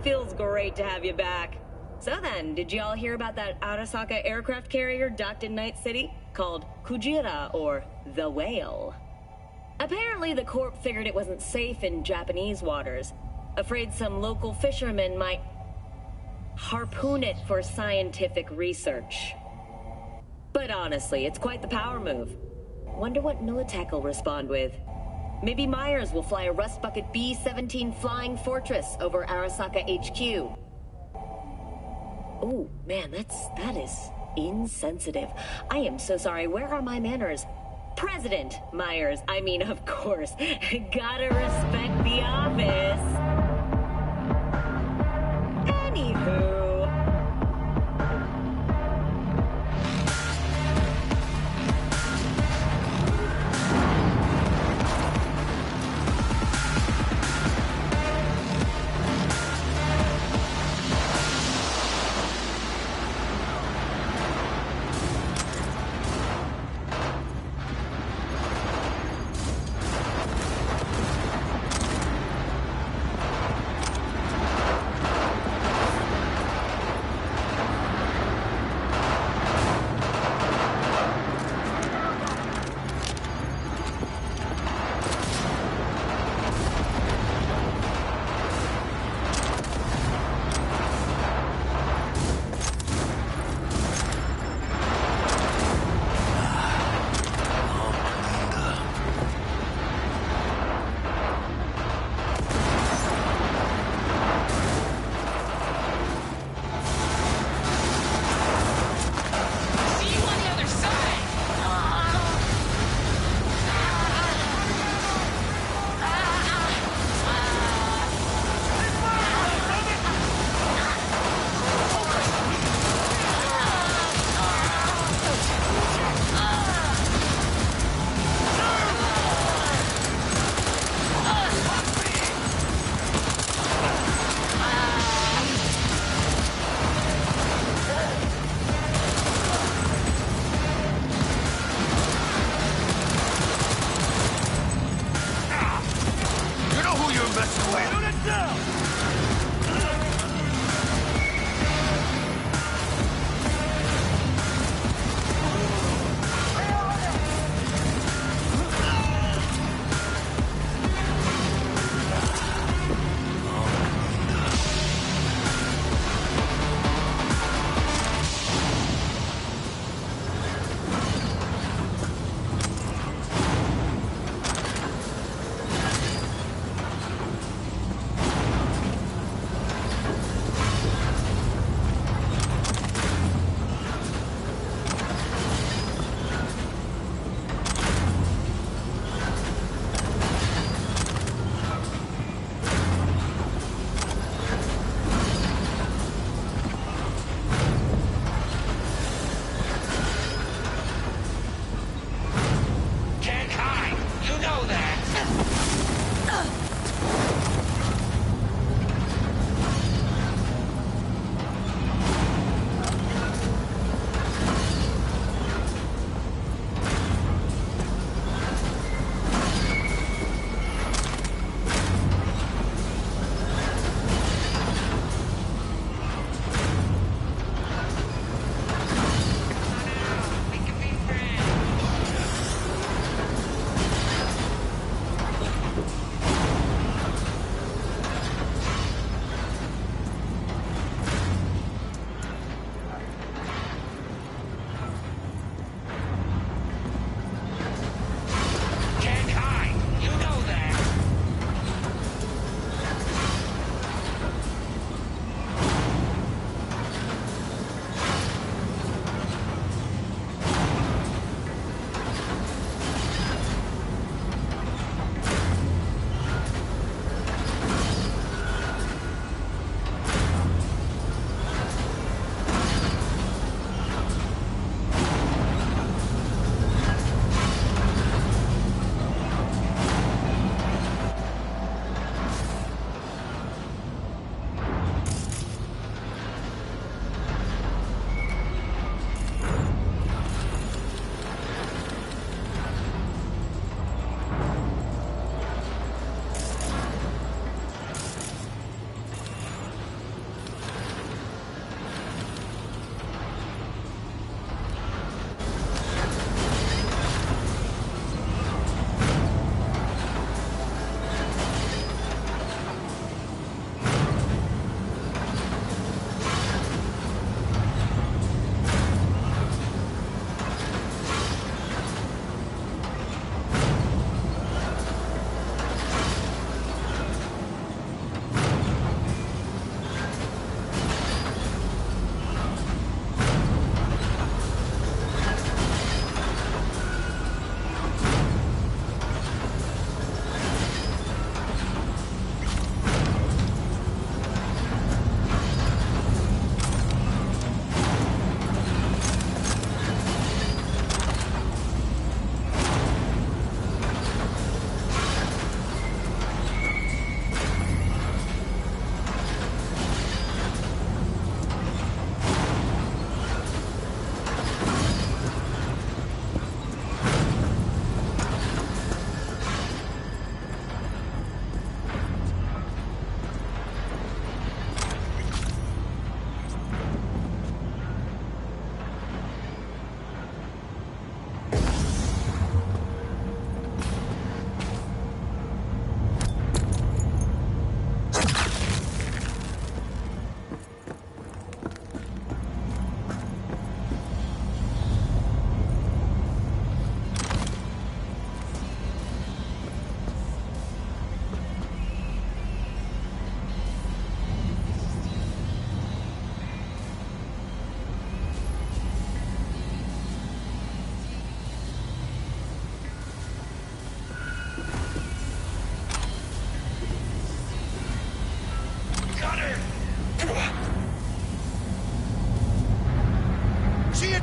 Feels great to have you back. So then, did you all hear about that Arasaka aircraft carrier docked in Night City? Called Kujira, or the Whale. Apparently the Corp figured it wasn't safe in Japanese waters. Afraid some local fishermen might harpoon it for scientific research. But honestly, it's quite the power move. Wonder what Militech will respond with. Maybe Myers will fly a Rust Bucket B-17 Flying Fortress over Arasaka HQ. Oh, man, that is insensitive. I am so sorry. Where are my manners? President Myers. I mean, of course. Gotta respect the office. Anywho.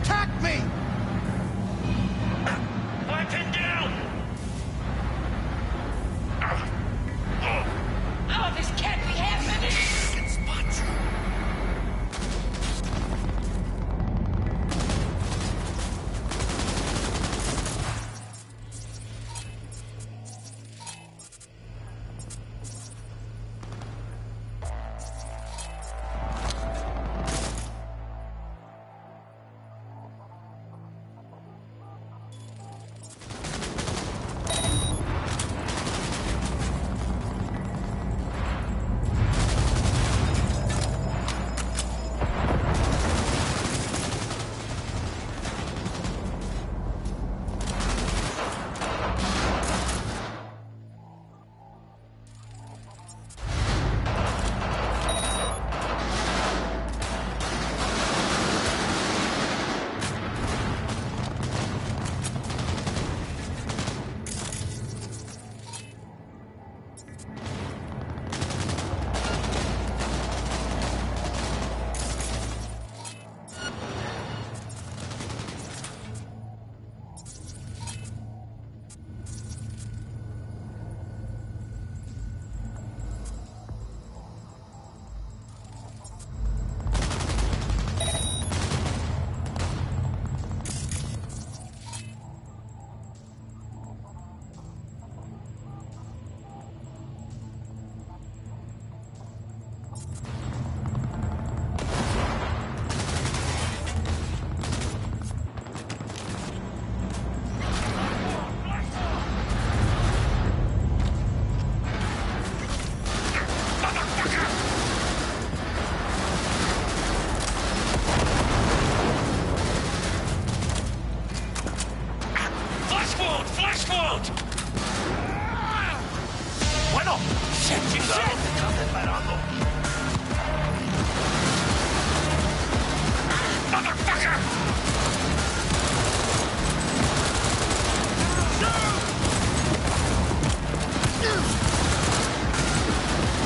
attack me! Weapon down! Oh, this can't be happening! I can spot you. Bueno, se chingado, te estás preparando. Motherfucker!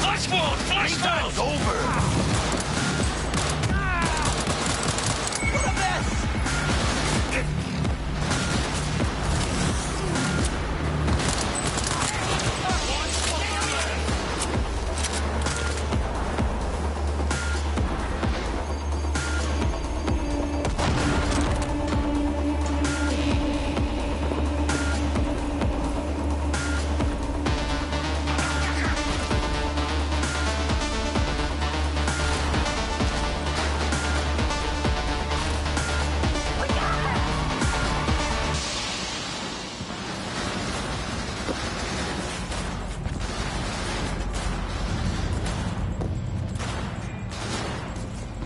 Flash wound! Flash wound! Over! What a mess!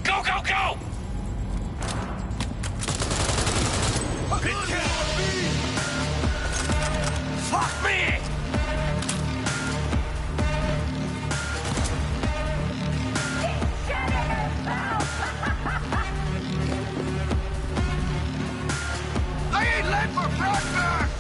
Go, go, go! It can't be! Fuck me! I ain't late for breakfast!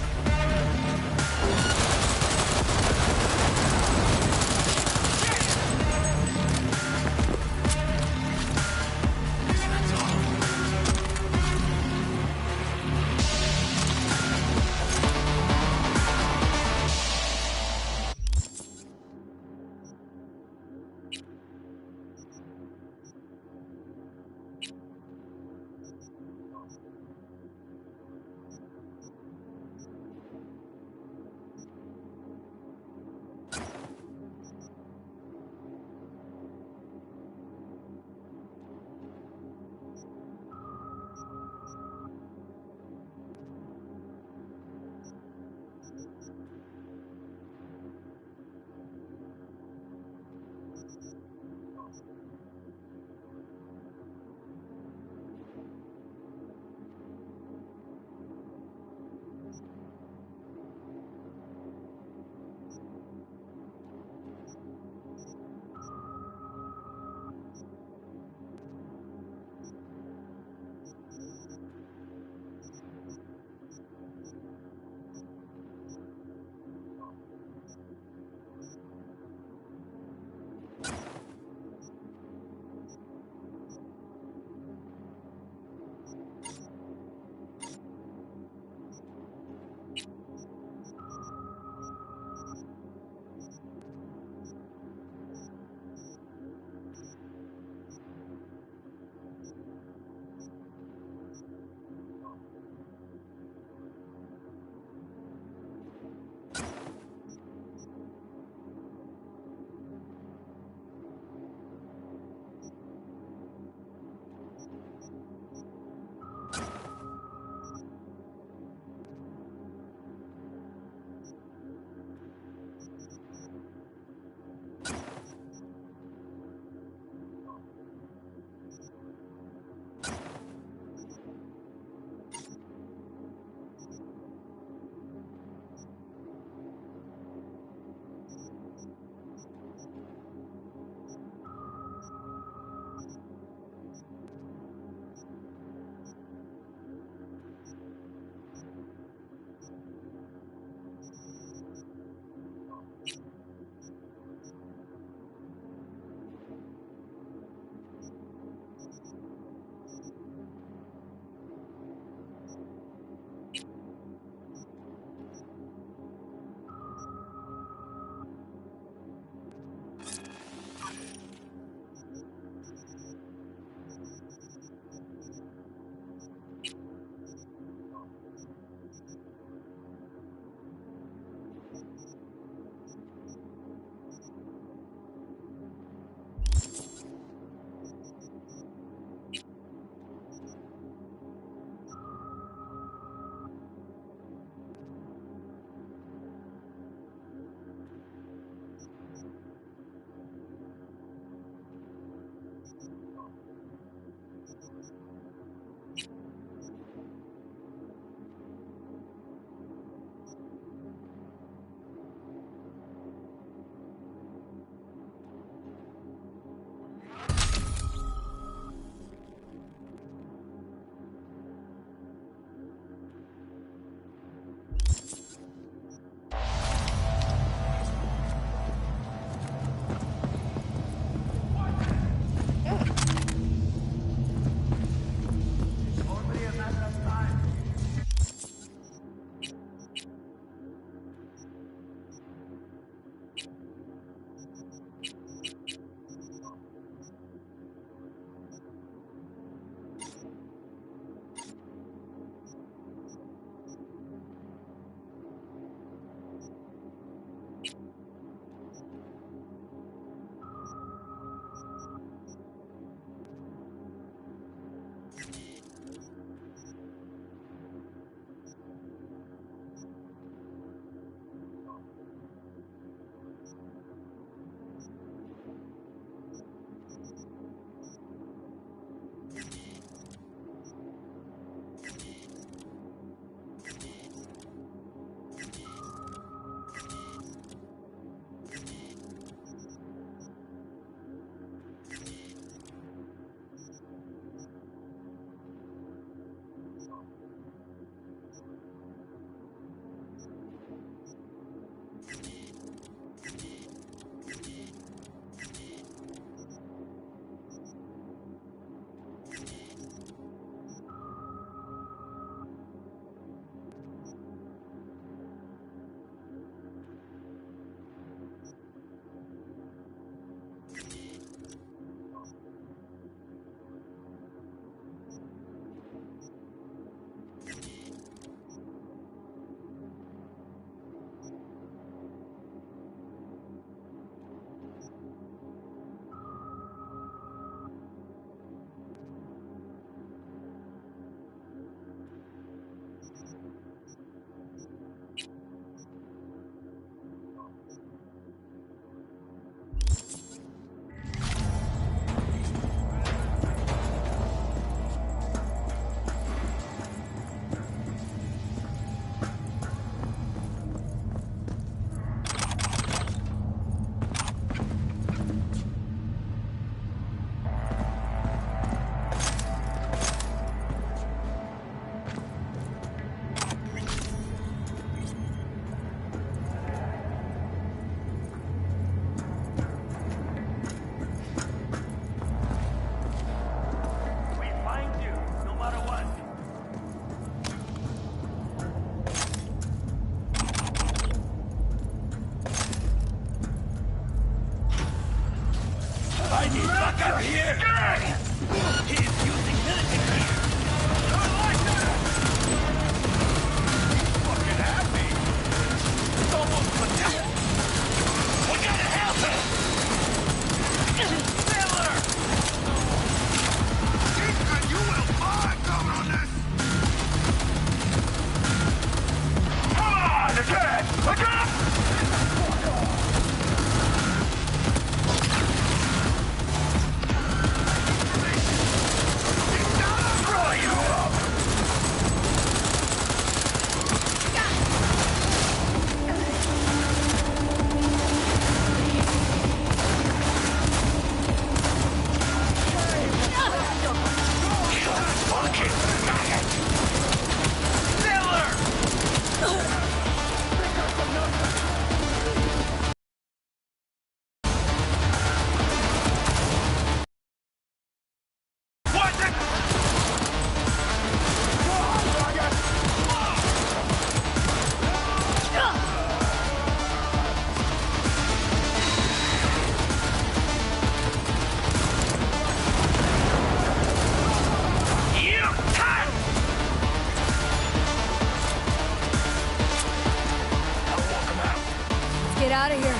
out of here.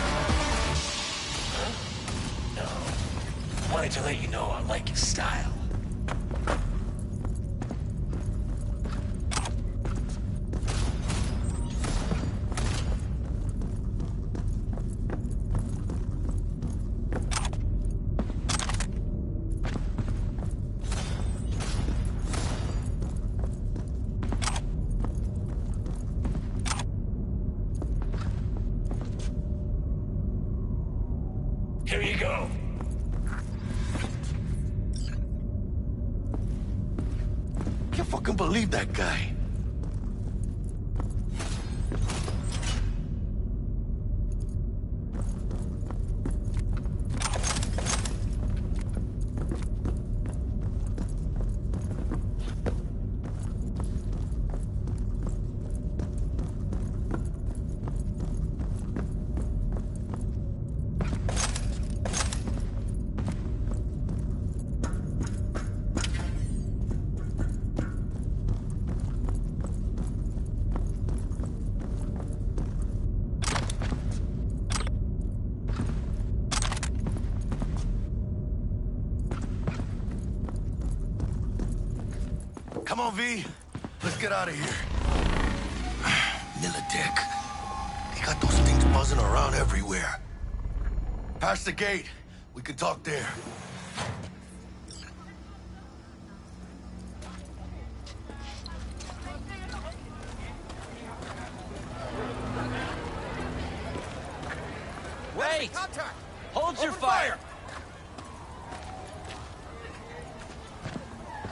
No. Wanted to let you know I like your style. Here you go. Can't fucking believe that guy. Come on, V. Let's get out of here. Militech. They got those things buzzing around everywhere. Past the gate. We can talk there. Wait! Hold your fire!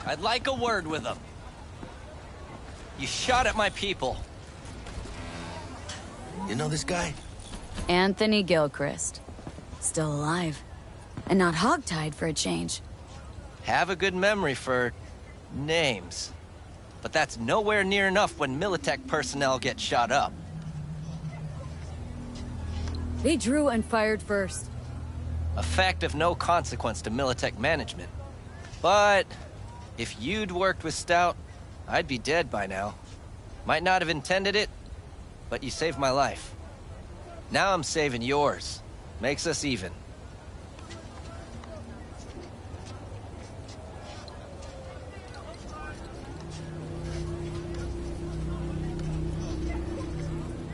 I'd like a word with them. You shot at my people. You know this guy? Anthony Gilchrist. Still alive. And not hogtied for a change. Have a good memory for names. But that's nowhere near enough when Militech personnel get shot up. They drew and fired first. A fact of no consequence to Militech management. But if you'd worked with Stout, I'd be dead by now. Might not have intended it, but you saved my life. Now I'm saving yours. Makes us even.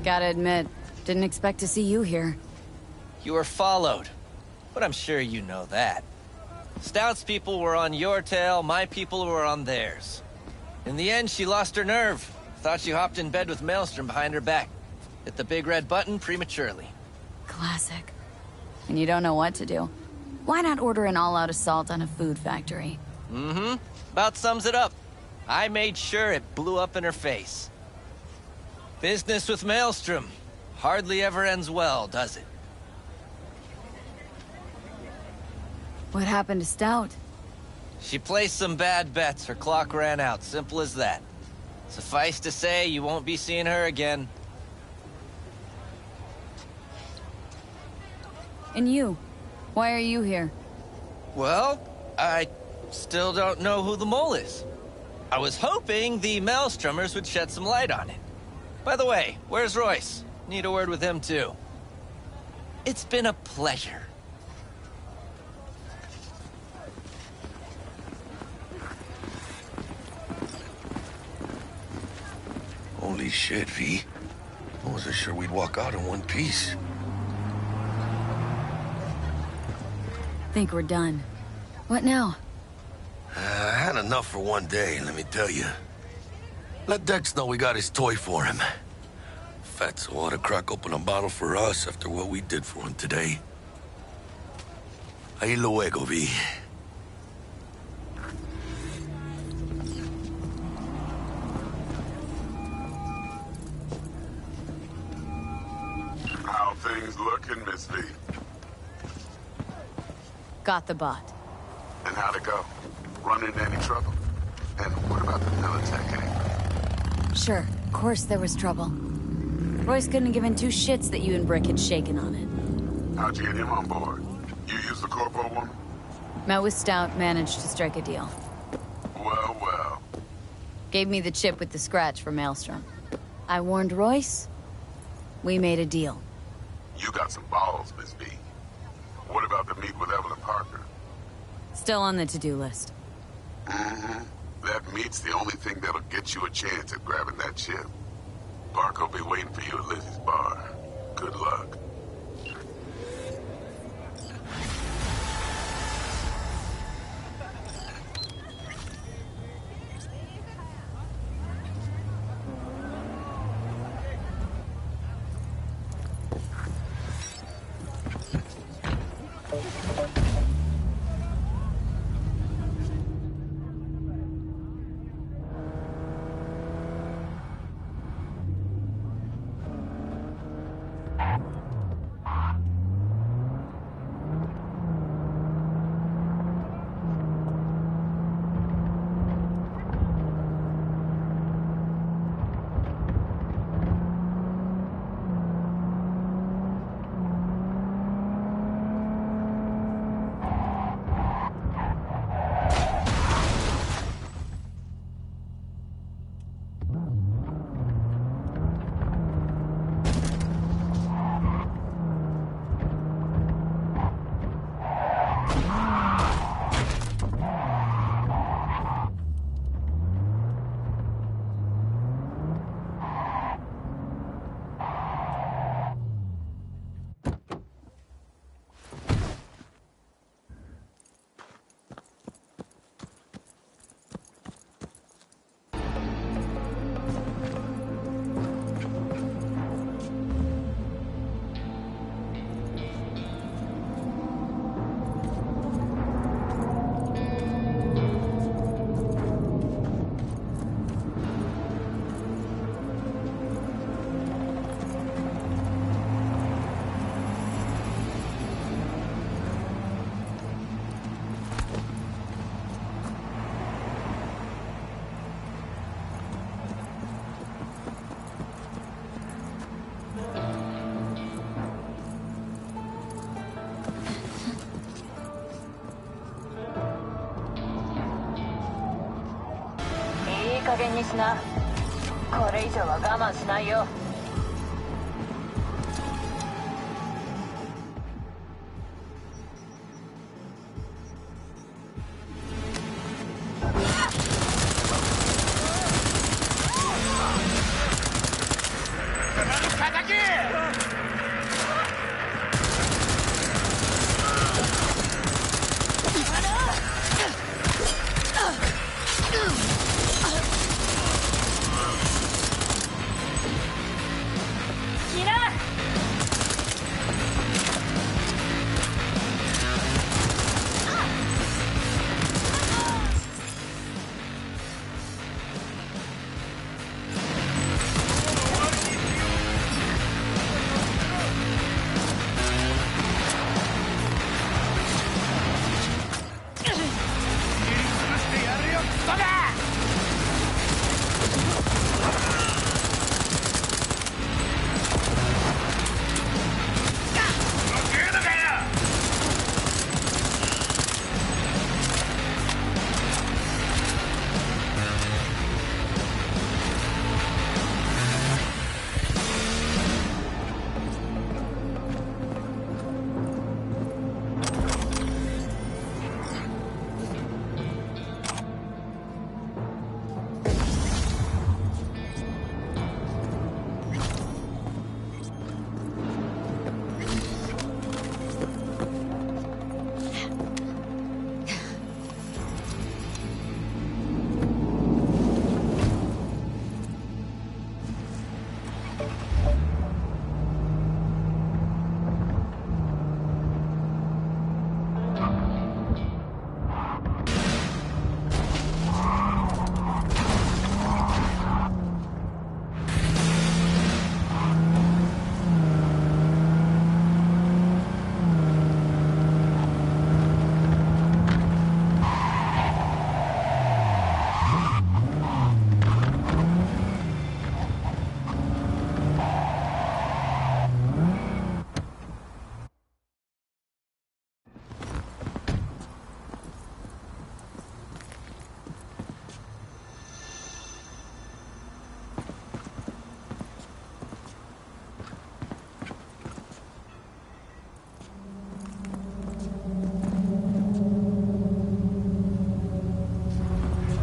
Gotta admit, didn't expect to see you here. You were followed, but I'm sure you know that. Stout's people were on your tail, my people were on theirs. In the end, she lost her nerve. Thought she hopped in bed with Maelstrom behind her back. Hit the big red button prematurely. Classic. And you don't know what to do. Why not order an all-out assault on a food factory? Mm-hmm. About sums it up. I made sure it blew up in her face. Business with Maelstrom hardly ever ends well, does it? What happened to Stout? She placed some bad bets. Her clock ran out. Simple as that. Suffice to say, you won't be seeing her again. And you? Why are you here? Well, I still don't know who the mole is. I was hoping the Maelstromers would shed some light on it. By the way, where's Royce? Need a word with him, too. It's been a pleasure. Holy shit, V. I wasn't sure we'd walk out in one piece. Think we're done. What now? I had enough for one day, let me tell you. Let Dex know we got his toy for him. Fatso ought to crack open a bottle for us after what we did for him today. Ahí luego, V. How things looking, Miss V? Got the bot. And how'd it go? Run into any trouble? And what about the Militech angle? Sure, of course there was trouble. Royce couldn't have given two shits that you and Brick had shaken on it. How'd you get him on board? You used the corpo woman? Met with Stout, managed to strike a deal. Well, well. Gave me the chip with the scratch for Maelstrom. I warned Royce. We made a deal. You got some balls, Miss B. What about the meet with Evelyn Parker? Still on the to-do list. Mm-hmm. That meet's the only thing that'll get you a chance at grabbing that chip. Parker will be waiting for you at Lizzie's bar. Good luck.いい加減にしな。これ以上は我慢しないよ。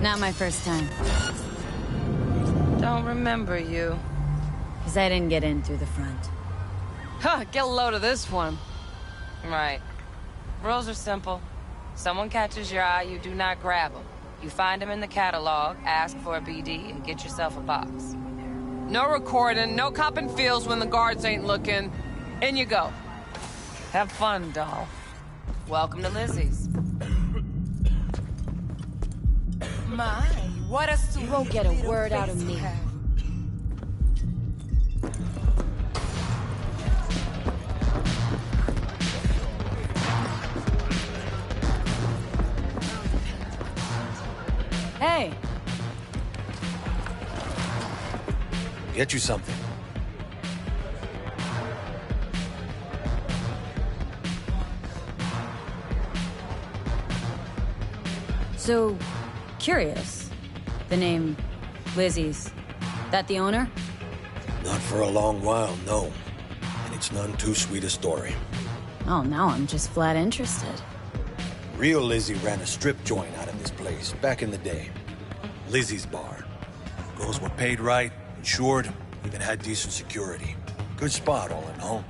Not my first time. Don't remember you. Because I didn't get in through the front. Huh, get a load of this one. Right. Rules are simple. Someone catches your eye, you do not grab them. You find them in the catalog, ask for a BD, and get yourself a box. No recording, no copping feels when the guards ain't looking. In you go. Have fun, doll. Welcome to Lizzie's. My, what a sweet. You won't get a word out of me. Hey! Get you something. So, curious. The name Lizzie's. That the owner? Not for a long while, no. And it's none too sweet a story. Oh, now I'm just flat interested. Real Lizzie ran a strip joint out of this place back in the day. Lizzie's Bar. Girls were paid right, insured, even had decent security. Good spot, all in all.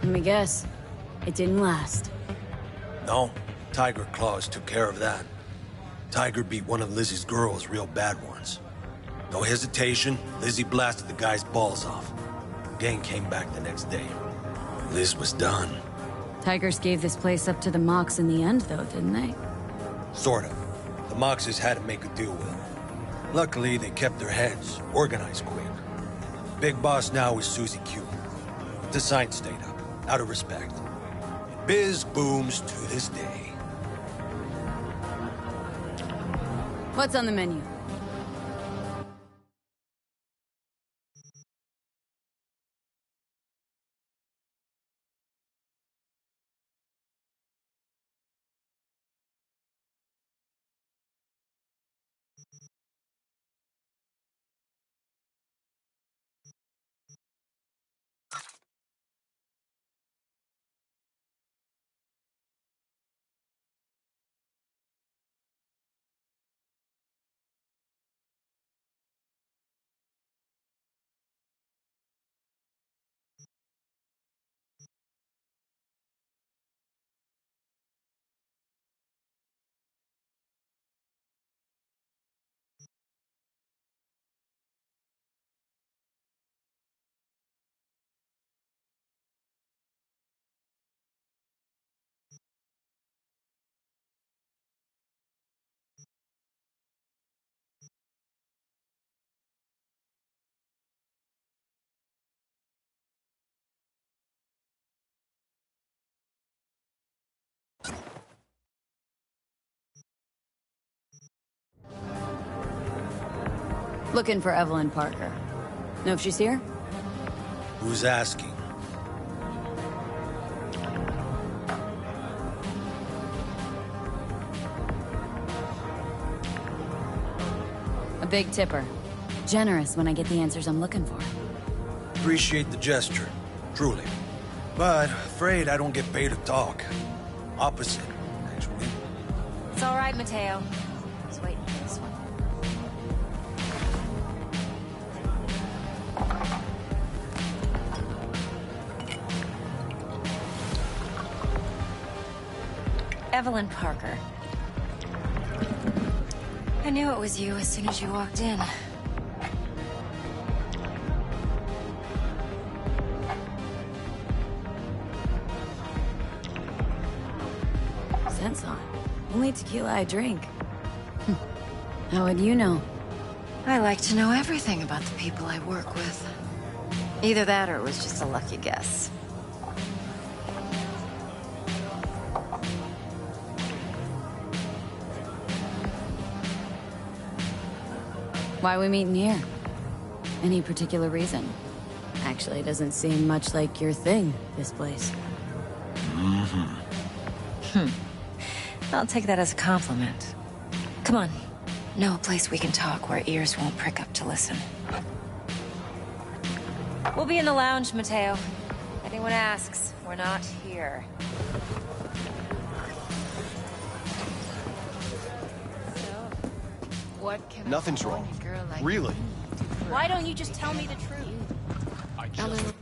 Let me guess. It didn't last. No, Tiger Claws took care of that. Tiger beat one of Lizzie's girls real bad once. No hesitation, Lizzie blasted the guy's balls off. Gang came back the next day. Liz was done. Tigers gave this place up to the Mox in the end, though, didn't they? Sort of. The Moxes had to make a deal with them. Luckily, they kept their heads, organized quick. Big boss now is Susie Q. But the sign stayed up, out of respect. And biz booms to this day. What's on the menu? Looking for Evelyn Parker. Know if she's here? Who's asking? A big tipper. Generous when I get the answers I'm looking for. Appreciate the gesture, truly. But afraid I don't get paid to talk. Opposite, actually. It's all right, Mateo. Just waiting for this one. Evelyn Parker. I knew it was you as soon as you walked in. Sense on. Only tequila I drink. How would you know? I like to know everything about the people I work with. Either that or it was just a lucky guess. Why we meeting here? Any particular reason? Actually, it doesn't seem much like your thing, this place. I'll take that as a compliment. Come on. Know a place we can talk where ears won't prick up to listen. We'll be in the lounge, Mateo. If anyone asks. We're not here. What can Nothing's a wrong. girl like Really? me do for Why don't you just tell me the truth? Eleanor?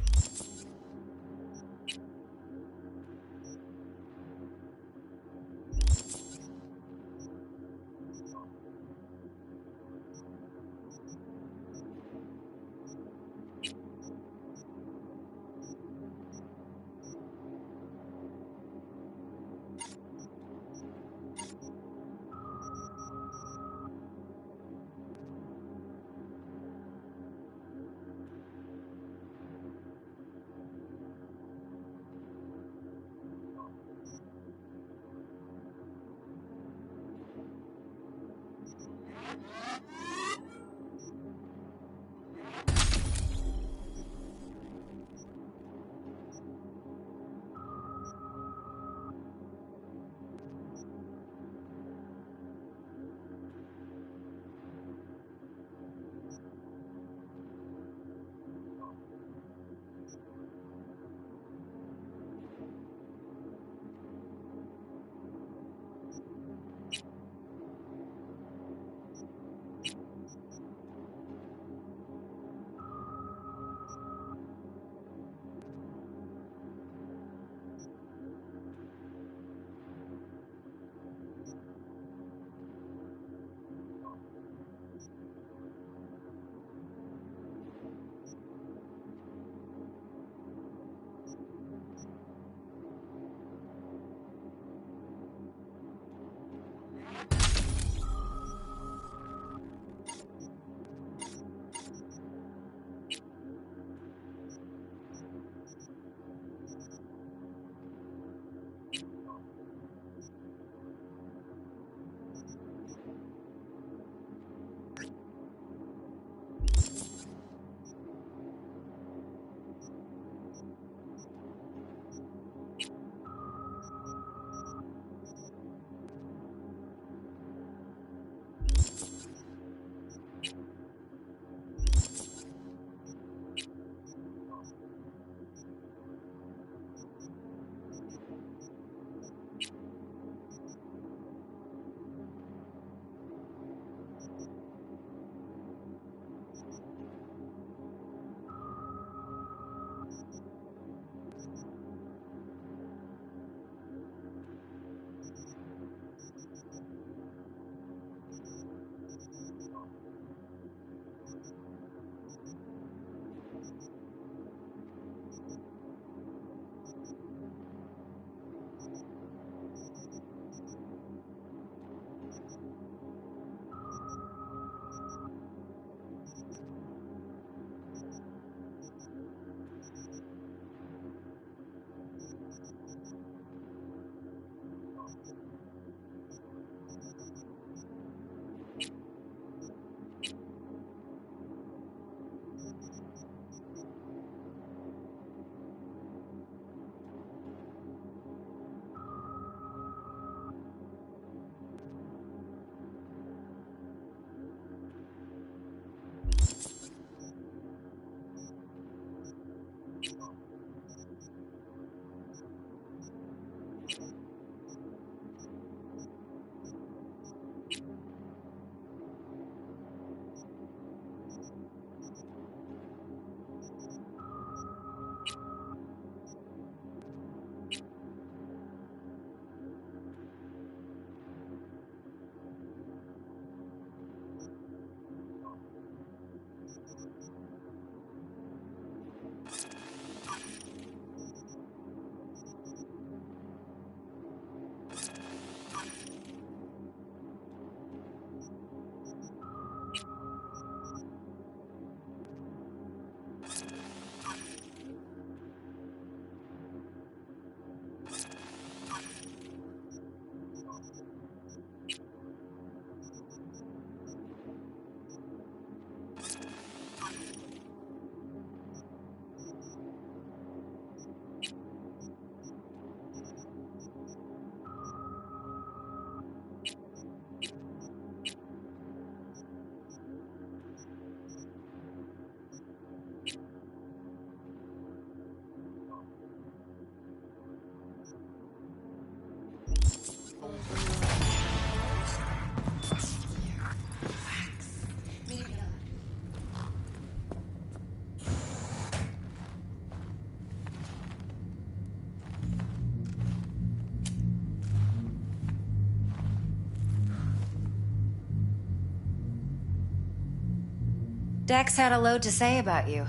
Dex had a load to say about you.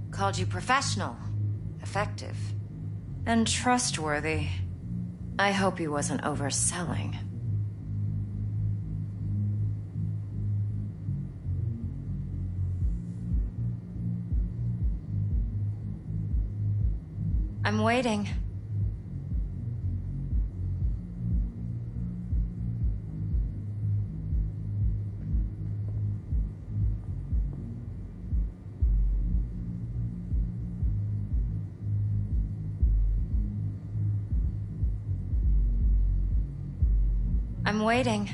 Called you professional, effective, and trustworthy. I hope he wasn't overselling. I'm waiting. I'm waiting.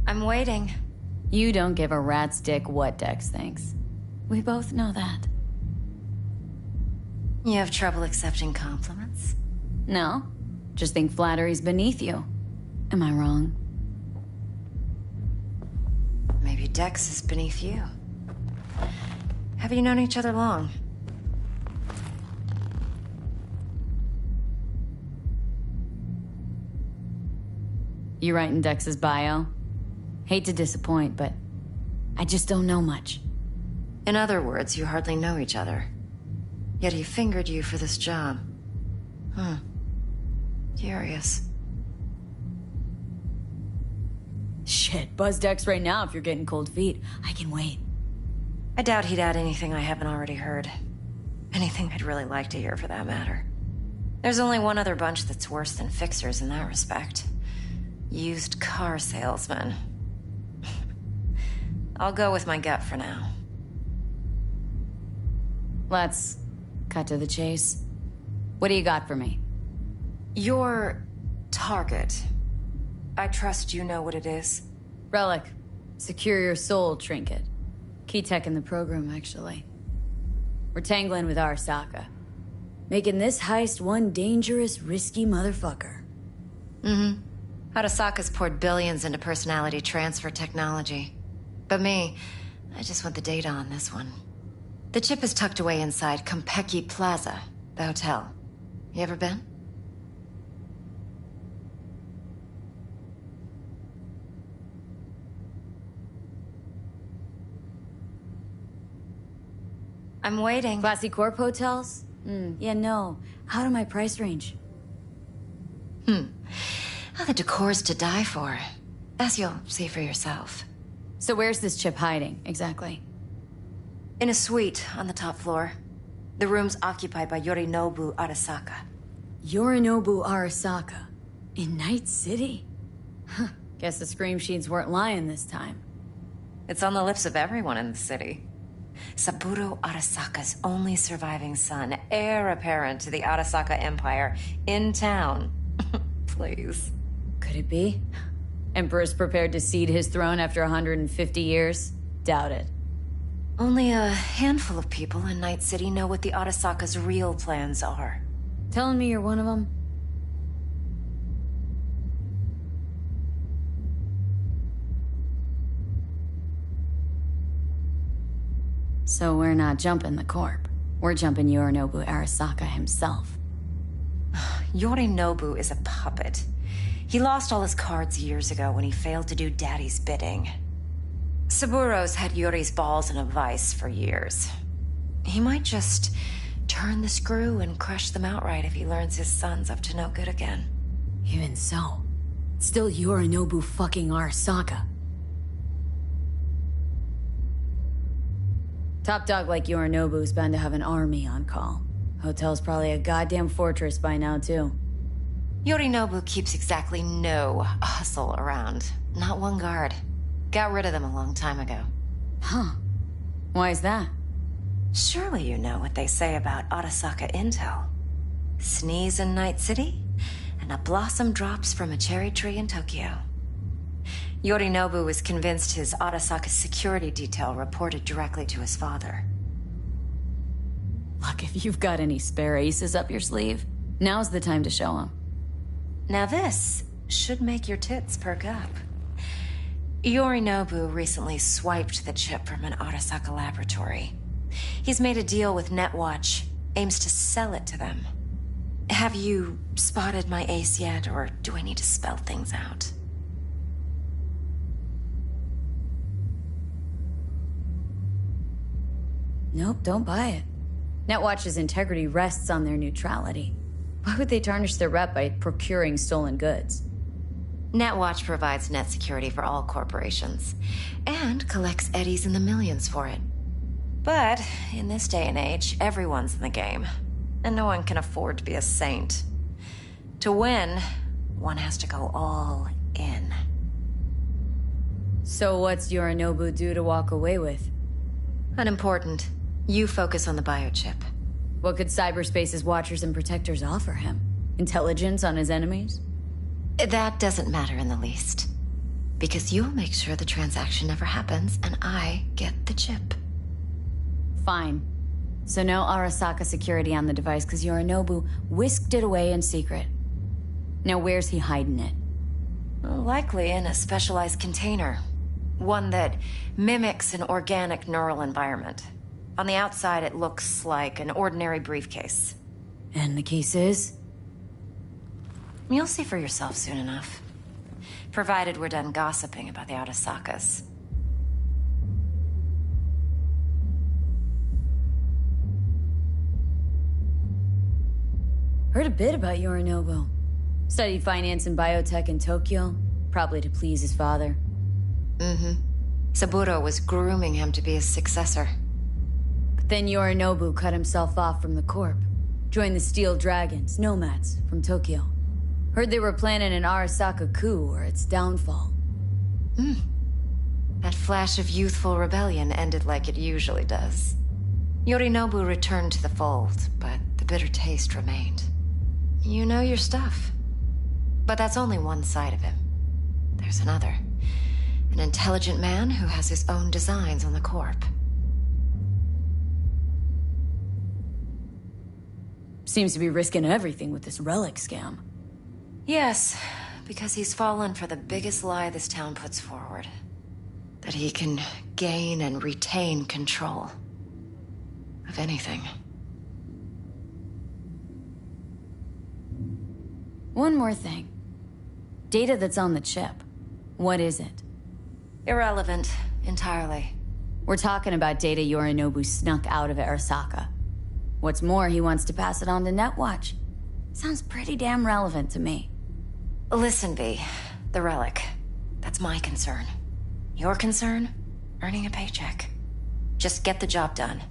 I'm waiting. You don't give a rat's dick what Dex thinks. We both know that. You have trouble accepting compliments? No, just think flattery's beneath you. Am I wrong? Maybe Dex is beneath you. Have you known each other long? You writing Dex's bio? Hate to disappoint, but I just don't know much. In other words, you hardly know each other. Yet he fingered you for this job. Curious. Shit, buzz Dex right now if you're getting cold feet. I can wait. I doubt he'd add anything I haven't already heard. Anything I'd really like to hear, for that matter. There's only one other bunch that's worse than fixers in that respect. Used car salesmen. I'll go with my gut for now. Let's cut to the chase. What do you got for me? Your target. I trust you know what it is. Relic. Secure your soul trinket. Key tech in the program, actually. We're tangling with Arasaka. Making this heist one dangerous, risky motherfucker. Arasaka's poured billions into personality transfer technology. But me, I just want the data on this one. The chip is tucked away inside Konpeki Plaza, the hotel. You ever been? I'm waiting. Classy Corp hotels? Yeah, no. Out of my price range. Oh, the decor's to die for. As you'll see for yourself. So where's this chip hiding, exactly? In a suite on the top floor. The room's occupied by Yorinobu Arasaka. Yorinobu Arasaka? In Night City? Huh. Guess the scream sheets weren't lying this time. It's on the lips of everyone in the city. Saburo Arasaka's only surviving son, heir apparent to the Arasaka Empire, in town. Please. Could it be? Emperor's prepared to cede his throne after 150 years? Doubt it. Only a handful of people in Night City know what the Arasaka's real plans are. Telling me you're one of them? So we're not jumping the Corp. We're jumping Yorinobu Arasaka himself. Yorinobu is a puppet. He lost all his cards years ago when he failed to do Daddy's bidding. Saburo's had Yuri's balls in a vice for years. He might just turn the screw and crush them outright if he learns his son's up to no good again. Even so, still Yorinobu fucking Arasaka. Top dog like Yorinobu's bound to have an army on call. Hotel's probably a goddamn fortress by now, too. Yorinobu keeps exactly no hustle around. Not one guard. Got rid of them a long time ago. Huh. Why is that? Surely you know what they say about Arasaka intel. Sneeze in Night City, and a blossom drops from a cherry tree in Tokyo. Yorinobu was convinced his Arasaka security detail reported directly to his father. Look, if you've got any spare aces up your sleeve, now's the time to show them. Now this should make your tits perk up. Yorinobu recently swiped the chip from an Arasaka laboratory. He's made a deal with Netwatch, aims to sell it to them. Have you spotted my ace yet, or do I need to spell things out? Nope, don't buy it. Netwatch's integrity rests on their neutrality. Why would they tarnish their rep by procuring stolen goods? Netwatch provides net security for all corporations, and collects eddies in the millions for it. But in this day and age, everyone's in the game, and no one can afford to be a saint. To win, one has to go all in. So what's Yorinobu due to walk away with? Unimportant. You focus on the biochip. What could cyberspace's watchers and protectors offer him? Intelligence on his enemies? That doesn't matter in the least. Because you'll make sure the transaction never happens, and I get the chip. Fine. So no Arasaka security on the device because Yorinobu whisked it away in secret. Now where's he hiding it? Likely in a specialized container. One that mimics an organic neural environment. On the outside, it looks like an ordinary briefcase. And the case is? You'll see for yourself soon enough. Provided we're done gossiping about the Arasakas. Heard a bit about Yorinobu. Studied finance and biotech in Tokyo, probably to please his father. Saburo was grooming him to be his successor. But then Yorinobu cut himself off from the Corp. Joined the Steel Dragons, nomads, from Tokyo. Heard they were planning an Arasaka coup or its downfall. That flash of youthful rebellion ended like it usually does. Yorinobu returned to the fold, but the bitter taste remained. You know your stuff. But that's only one side of him. There's another. An intelligent man who has his own designs on the Corp. Seems to be risking everything with this relic scam. Yes, because he's fallen for the biggest lie this town puts forward. That he can gain and retain control of anything. One more thing. Data that's on the chip. What is it? Irrelevant, entirely. We're talking about data Yorinobu snuck out of Arasaka. What's more, he wants to pass it on to Netwatch. Sounds pretty damn relevant to me. Listen, V. The relic. That's my concern. Your concern? Earning a paycheck. Just get the job done.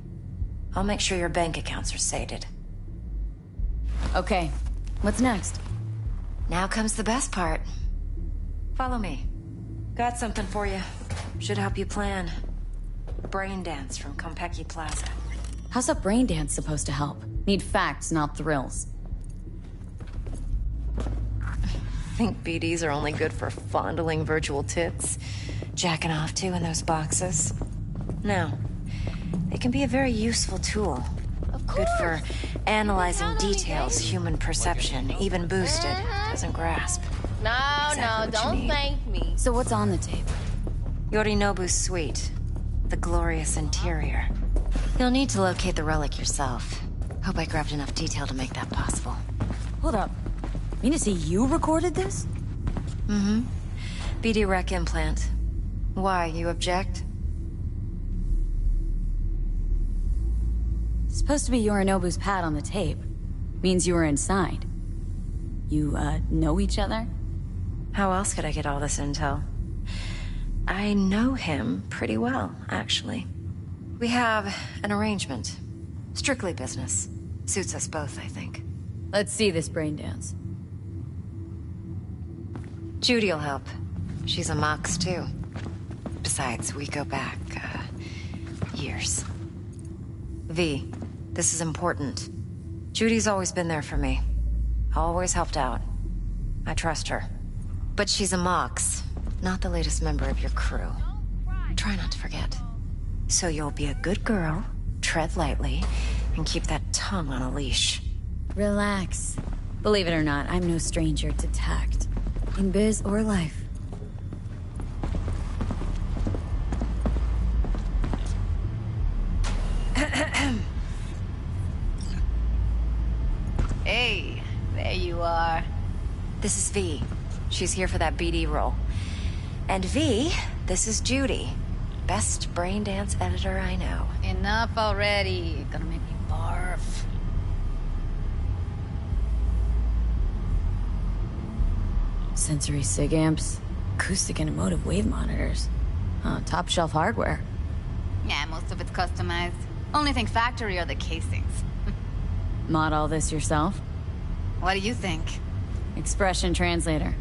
I'll make sure your bank accounts are sated. Okay, what's next? Now comes the best part. Follow me. Got something for you. Should help you plan. Brain dance from Konpeki Plaza. How's a brain dance supposed to help? Need facts, not thrills. Think BDs are only good for fondling virtual tits? Jacking off to in those boxes? No. They can be a very useful tool. Good for analyzing details human perception, even boosted, doesn't grasp. No, don't thank me. So what's on the tape? Yorinobu's suite. The glorious interior. You'll need to locate the relic yourself. Hope I grabbed enough detail to make that possible. Hold up. Mean to say you recorded this? BD rec implant. Why, you object? It's supposed to be Yorinobu's pad on the tape. Means you were inside. You, know each other? How else could I get all this intel? I know him pretty well, actually. We have an arrangement. Strictly business. Suits us both, I think. Let's see this brain dance. Judy'll help. She's a Mox, too. Besides, we go back, years. V, this is important. Judy's always been there for me. Always helped out. I trust her. But she's a Mox, not the latest member of your crew. Try not to forget. So you'll be a good girl, tread lightly, and keep that tongue on a leash. Relax. Believe it or not, I'm no stranger to tact. In biz or life. Hey, there you are. This is V. She's here for that BD role. And V, this is Judy. Best brain dance editor I know. Enough already. Gonna make me barf. Sensory sig amps, acoustic and emotive wave monitors. Top shelf hardware. Yeah, most of it's customized. Only thing factory are the casings. Mod all this yourself? What do you think? Expression translator.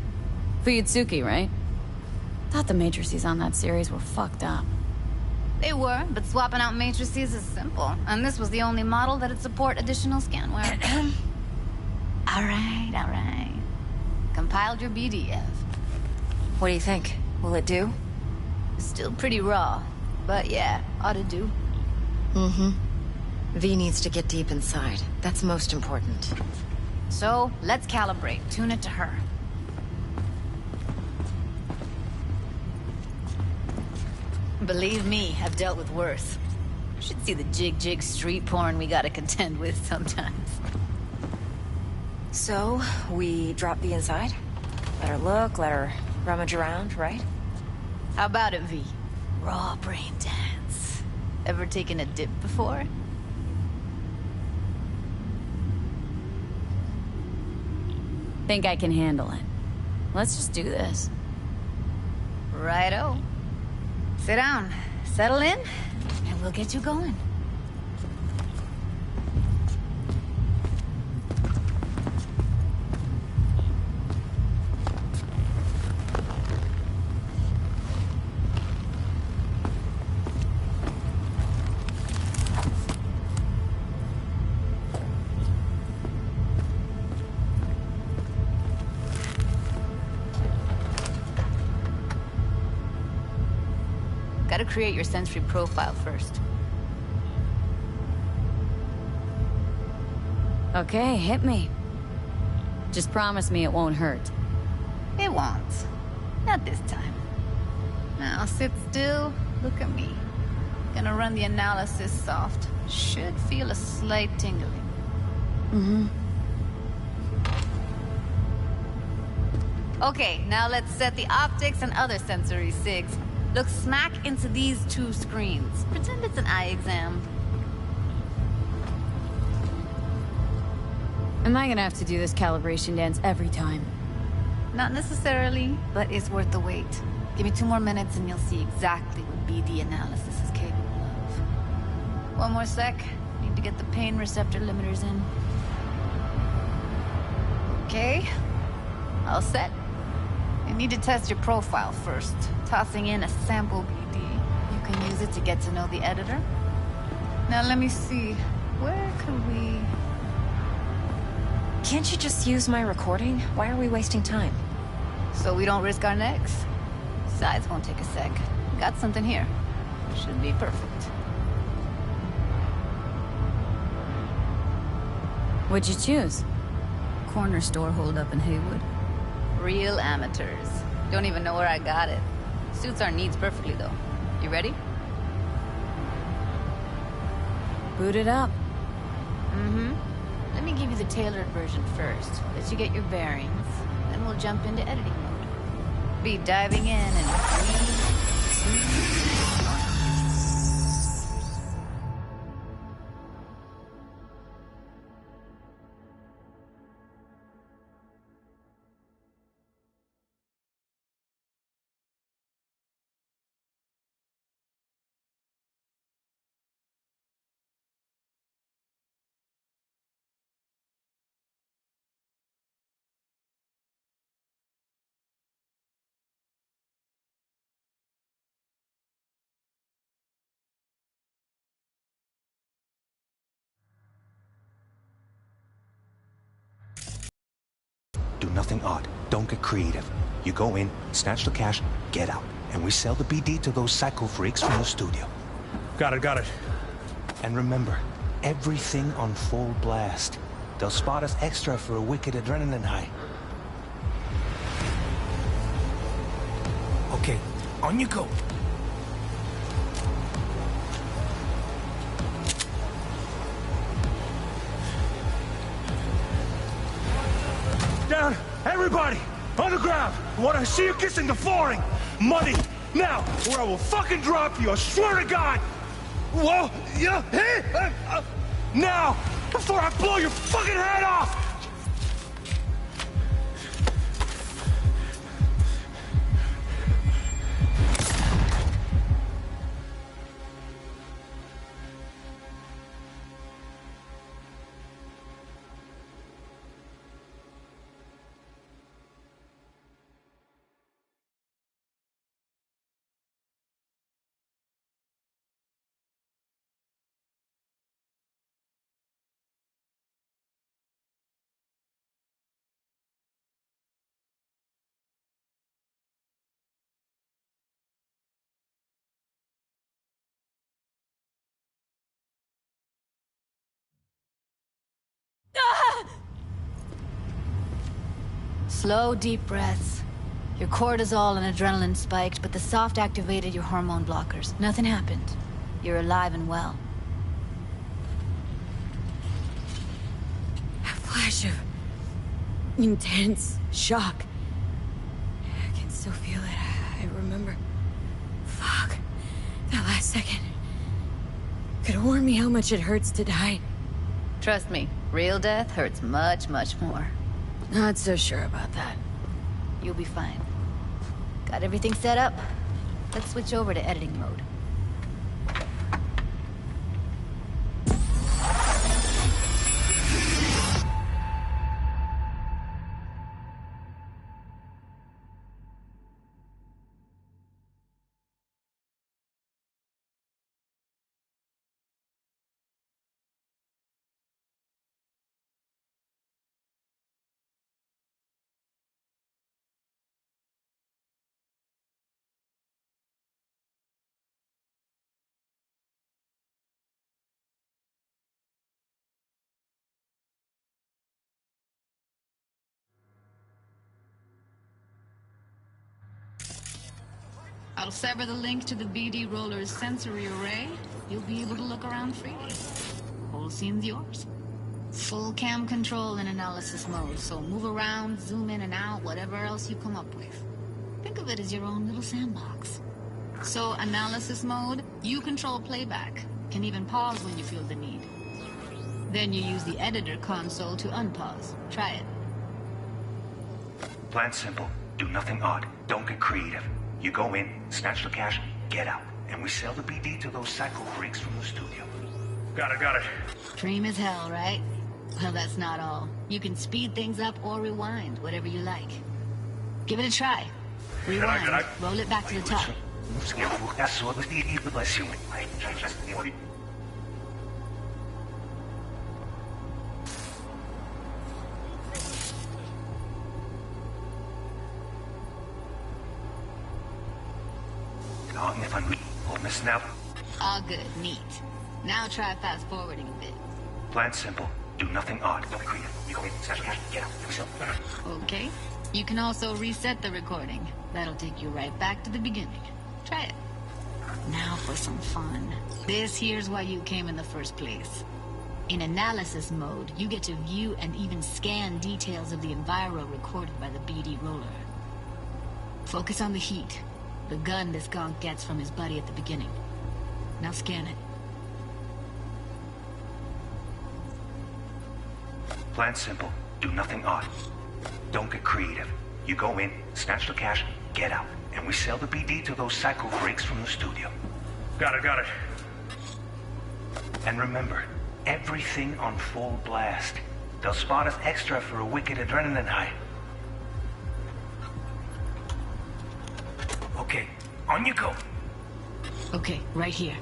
Fuyutsuki, right? Thought the matrices on that series were fucked up. They were, but swapping out matrices is simple. And this was the only model that'd support additional scanware. All right. Compiled your BDF. What do you think? Will it do? Still pretty raw, but yeah, ought to do. Mm-hmm. V needs to get deep inside. That's most important. So, let's calibrate. Tune it to her. Believe me, I've dealt with worse. Should see the jig street porn we gotta contend with sometimes. So, we drop V inside? Let her look, let her rummage around, right? How about it, V? Raw brain dance. Ever taken a dip before? Think I can handle it. Let's just do this. Righto. Sit down, settle in, and we'll get you going. Gotta create your sensory profile first. Okay, hit me. Just promise me it won't hurt. It won't. Not this time. Now sit still, look at me. Gonna run the analysis soft. Should feel a slight tingling. Mm-hmm. Okay, now let's set the optics and other sensory sigs. Look smack into these two screens. Pretend it's an eye exam. Am I gonna have to do this calibration dance every time? Not necessarily, but it's worth the wait. Give me 2 more minutes and you'll see exactly what BD analysis is capable of. One more sec. Need to get the pain receptor limiters in. Okay. All set. You need to test your profile first. Tossing in a sample BD. You can use it to get to know the editor. Now let me see. Where could we... Can't you just use my recording? Why are we wasting time? So we don't risk our necks? Besides, won't take a sec. Got something here. Should be perfect. What'd you choose? Corner store holdup in Haywood. Real amateurs. Don't even know where I got it. Suits our needs perfectly, though. You ready? Boot it up. Mm-hmm. Let me give you the tailored version first. Let you get your bearings. Then we'll jump into editing mode. Be diving in and... do nothing odd. Don't get creative. You go in, snatch the cash, get out. And we sell the BD to those psycho freaks from the studio. Got it. And remember, everything on full blast. They'll spot us extra for a wicked adrenaline high. Okay, on you go. Down! Everybody! On the ground! I want to see you kissing the flooring! Money! Now! Or I will fucking drop you, I swear to God! Whoa! Yeah! Hey! Now! Before I blow your fucking head off! Slow, deep breaths. Your cortisol and adrenaline spiked, but the soft activated your hormone blockers. Nothing happened. You're alive and well. A flash of intense shock. I can still feel it. I remember. Fuck. That last second. Could warn me how much it hurts to die. Trust me, real death hurts much, much more. Not so sure about that. You'll be fine. Got everything set up? Let's switch over to editing mode. I'll sever the link to the BD Roller's sensory array. You'll be able to look around freely. Whole scene's yours. Full cam control in analysis mode, so move around, zoom in and out, whatever else you come up with. Think of it as your own little sandbox. So, analysis mode, you control playback. Can even pause when you feel the need. Then you use the editor console to unpause. Try it. Plan simple. Do nothing odd. Don't get creative. You go in, snatch the cash, get out. And we sell the BD to those psycho freaks from the studio. Got it. Dream as hell, right? Well, that's not all. You can speed things up or rewind, whatever you like. Give it a try. Rewind, roll it back to the top. All good, neat. Now try fast forwarding a bit. Plan simple. Do nothing odd. Don't be creative. You go in, snatch the cash, get out. Okay. You can also reset the recording. That'll take you right back to the beginning. Try it. Now for some fun. This here's why you came in the first place. In analysis mode, you get to view and even scan details of the enviro recorded by the BD Roller. Focus on the heat. The gun this gonk gets from his buddy at the beginning. Now scan it. Plan simple. Do nothing odd. Don't get creative. You go in, snatch the cash, get out. And we sell the BD to those psycho freaks from the studio. Got it. And remember, everything on full blast. They'll spot us extra for a wicked adrenaline high. Okay, on you go. Okay, right here.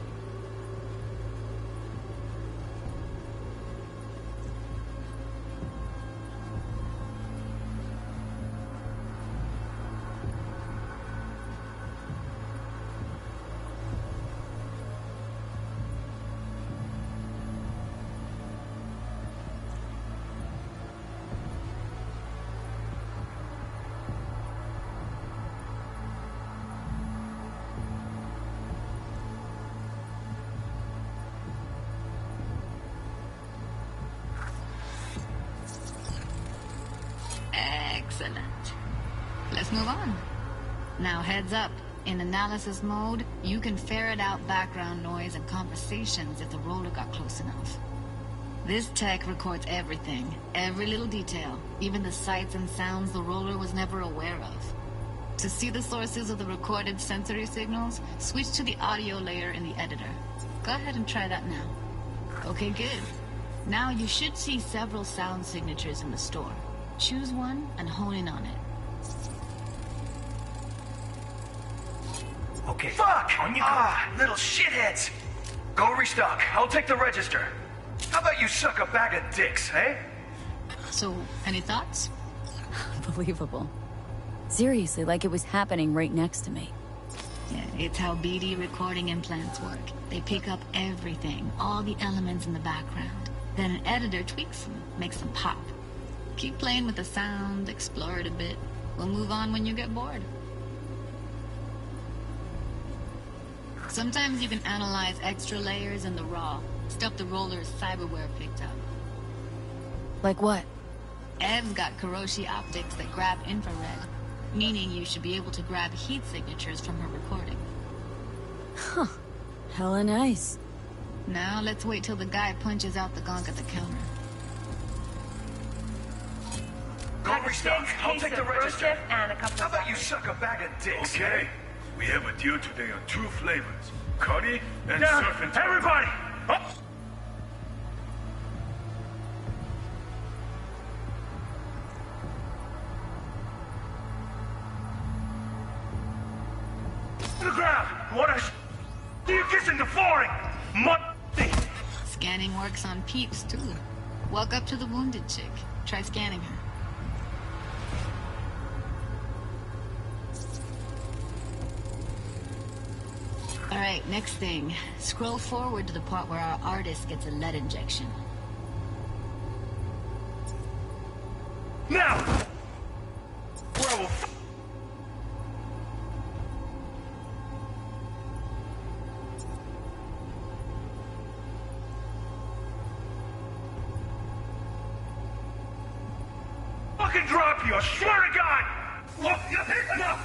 Excellent. Let's move on. Now heads up. In analysis mode, you can ferret out background noise and conversations if the roller got close enough. This tech records everything, every little detail, even the sights and sounds the roller was never aware of. To see the sources of the recorded sensory signals, switch to the audio layer in the editor. Go ahead and try that now. Okay, good. Now you should see several sound signatures in the store. Choose one and hone in on it. Okay. Fuck! On you go. Little shitheads! Go restock. I'll take the register. How about you suck a bag of dicks, eh? So, any thoughts? Unbelievable. Seriously, like it was happening right next to me. Yeah, it's how BD recording implants work. They pick up everything, all the elements in the background. Then an editor tweaks them, makes them pop. Keep playing with the sound, explore it a bit. We'll move on when you get bored. Sometimes you can analyze extra layers in the raw, stuff the roller's cyberware picked up. Like what? Ev's got Kiroshi optics that grab infrared, meaning you should be able to grab heat signatures from her recording. Huh. Hella nice. Now let's wait till the guy punches out the gonk at the counter. Go restock. I'll take the register. And a couple How about you suck a bag of dicks? Okay. We have a deal today on 2 flavors. Curry and Down. surf and Everybody! Up! To the ground! What a do you kissing the flooring? Scanning works on peeps, too. Walk up to the wounded chick. Try scanning her. Alright, next thing. Scroll forward to the part where our artist gets a lead injection. Now! Or I will fucking drop you, I swear to God! Look, no!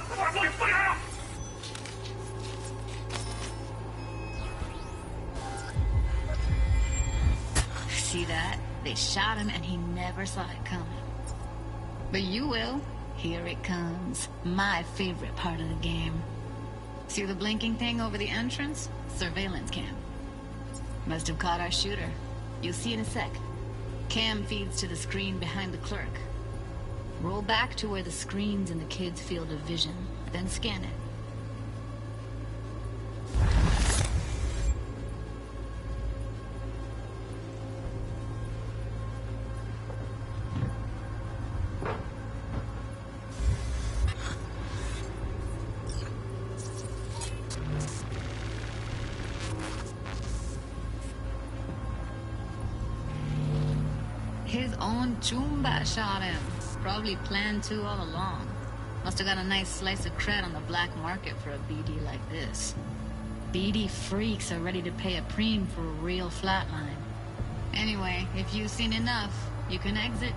See that? They shot him and he never saw it coming. But you will. Here it comes. My favorite part of the game. See the blinking thing over the entrance? Surveillance cam. Must have caught our shooter. You'll see in a sec. Cam feeds to the screen behind the clerk. Roll back to where the screen's in the kid's field of vision, then scan it. His own Chumba shot him. Probably planned to all along. Must have got a nice slice of cred on the black market for a BD like this. BD freaks are ready to pay a preem for a real flatline. Anyway, if you've seen enough, you can exit.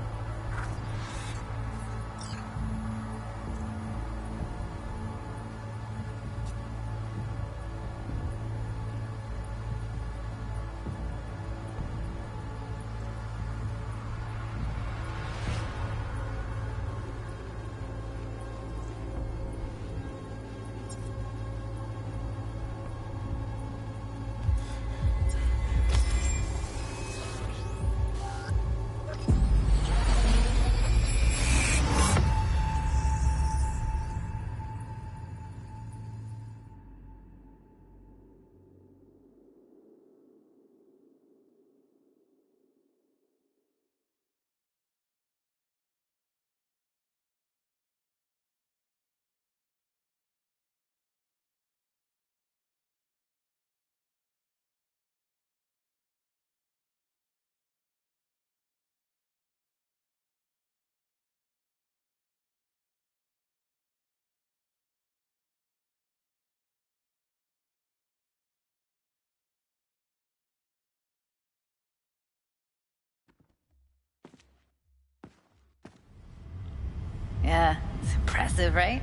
Yeah, it's impressive, right?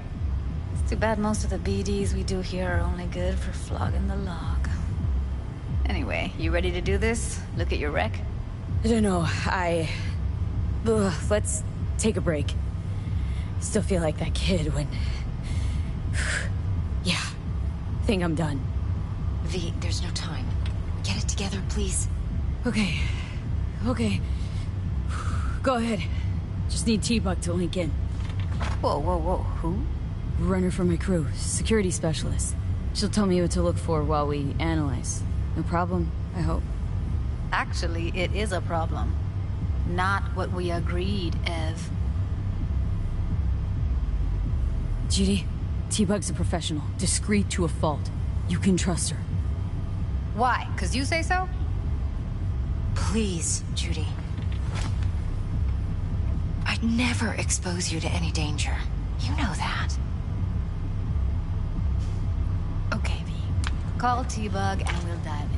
It's too bad most of the BDs we do here are only good for flogging the log. Anyway, you ready to do this? Look at your wreck? I don't know, let's take a break. Still feel like that kid when... Yeah, think I'm done. V, there's no time. Get it together, please. Okay. Go ahead. Just need T-Bug to link in. Whoa, who? Runner for my crew, security specialist. She'll tell me what to look for while we analyze. No problem, I hope. Actually, it is a problem. Not what we agreed, Ev. Judy, T-Bug's a professional, discreet to a fault. You can trust her. Why? 'Cause you say so? Please, Judy. I'd never expose you to any danger. You know that. Okay, V. Call T-Bug and we'll dive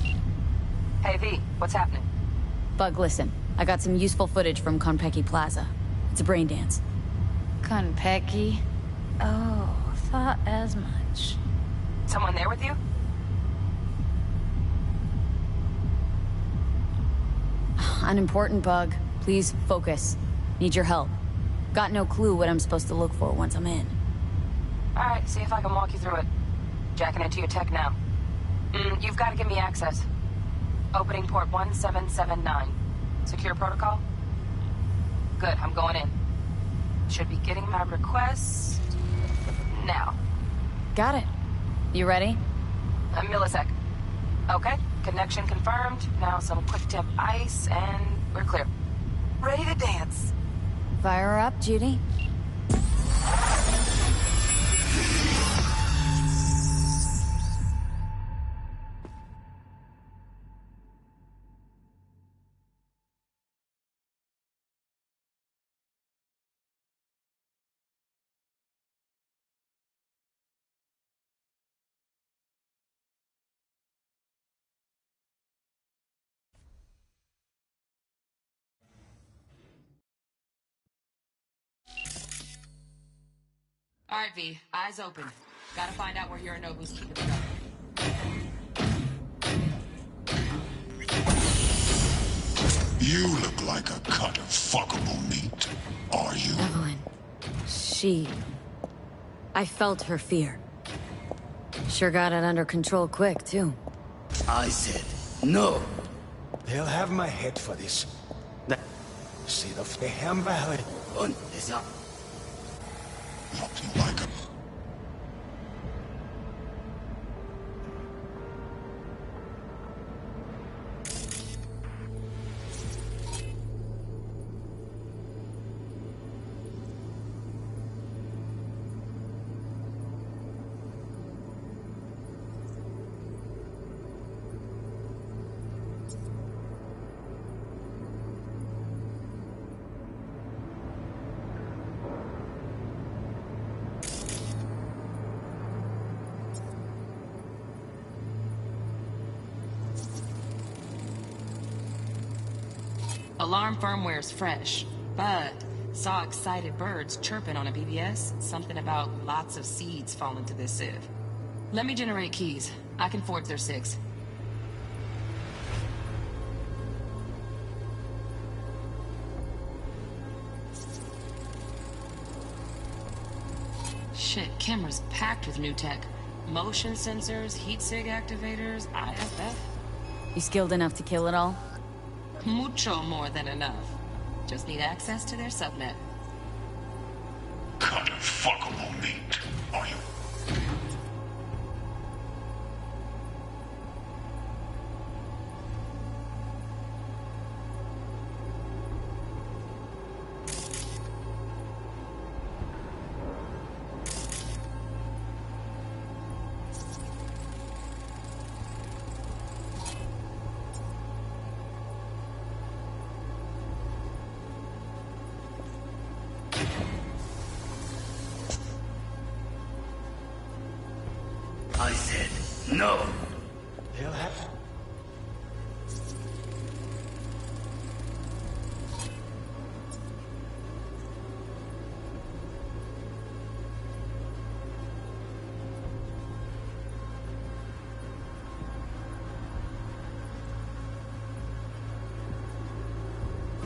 in. Hey, V, what's happening? Bug, listen. I got some useful footage from Konpeki Plaza. It's a brain dance. Konpeki? Oh, thought as much. Someone there with you? Unimportant, Bug. Please focus. Need your help. Got no clue what I'm supposed to look for once I'm in. Alright, see if I can walk you through it. Jacking into your tech now. You've got to give me access. Opening port 1779. Secure protocol? Good, I'm going in. Should be getting my request... now. Got it. You ready? A millisec. Okay, connection confirmed. Now some quick temp ice, and we're clear. Ready to dance. Fire her up, Judy. All right, V. Eyes open. Gotta find out where Yorinobu's keeping it up. You look like a cut of fuckable meat. Are you? Evelyn. I felt her fear. Sure got it under control quick, too. I said no. They'll have my head for this. See the Feham Valley. Und is up. Looking like a... Alarm firmware's fresh, but saw excited birds chirping on a BBS. Something about lots of seeds falling to this sieve. Let me generate keys. I can forge their SIGs. Shit, camera's packed with new tech. Motion sensors, heat sig activators, IFF. You skilled enough to kill it all? Mucho more than enough. Just need access to their subnet. Cut of fuckable meat. Are you? I said no. They'll have...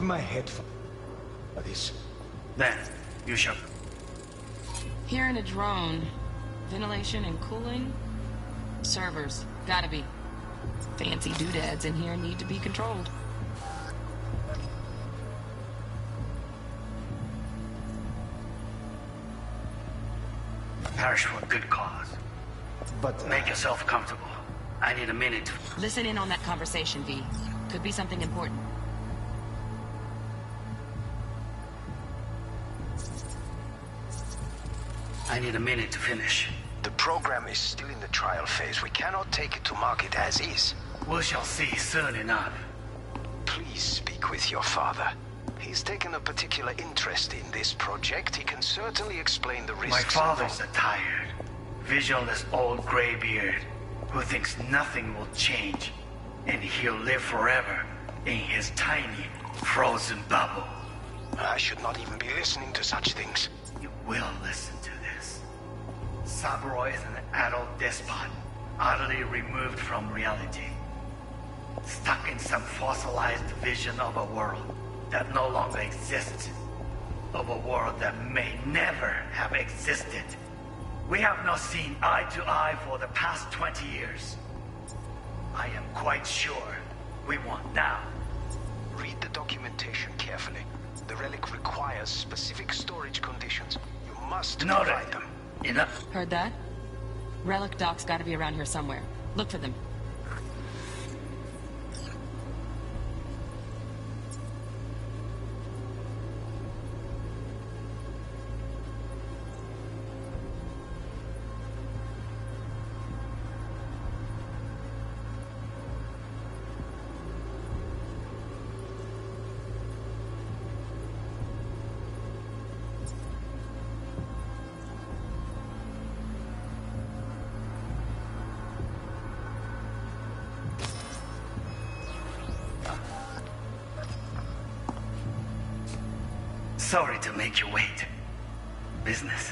my head for this. Then, you shall... Here in a drone, ventilation and cooling? Servers, gotta be. Fancy doodads in here need to be controlled. Perish for a good cause. But... Make yourself comfortable. I need a minute. Listen in on that conversation, V. Could be something important. I need a minute to finish. The program is still in the trial phase. We cannot take it to market as is. We shall see soon enough. Please speak with your father. He's taken a particular interest in this project. He can certainly explain the risks. My father's a tired, visionless old graybeard who thinks nothing will change, and he'll live forever in his tiny, frozen bubble. I should not even be listening to such things. You will listen to this. Saburo is an adult despot, utterly removed from reality. Stuck in some fossilized vision of a world that no longer exists. Of a world that may never have existed. We have not seen eye to eye for the past 20 years. I am quite sure we want now. Read the documentation carefully. The relic requires specific storage conditions. You must provide them. Enough. Heard that? Relic docs gotta be around here somewhere. Look for them. Sorry to make you wait. Business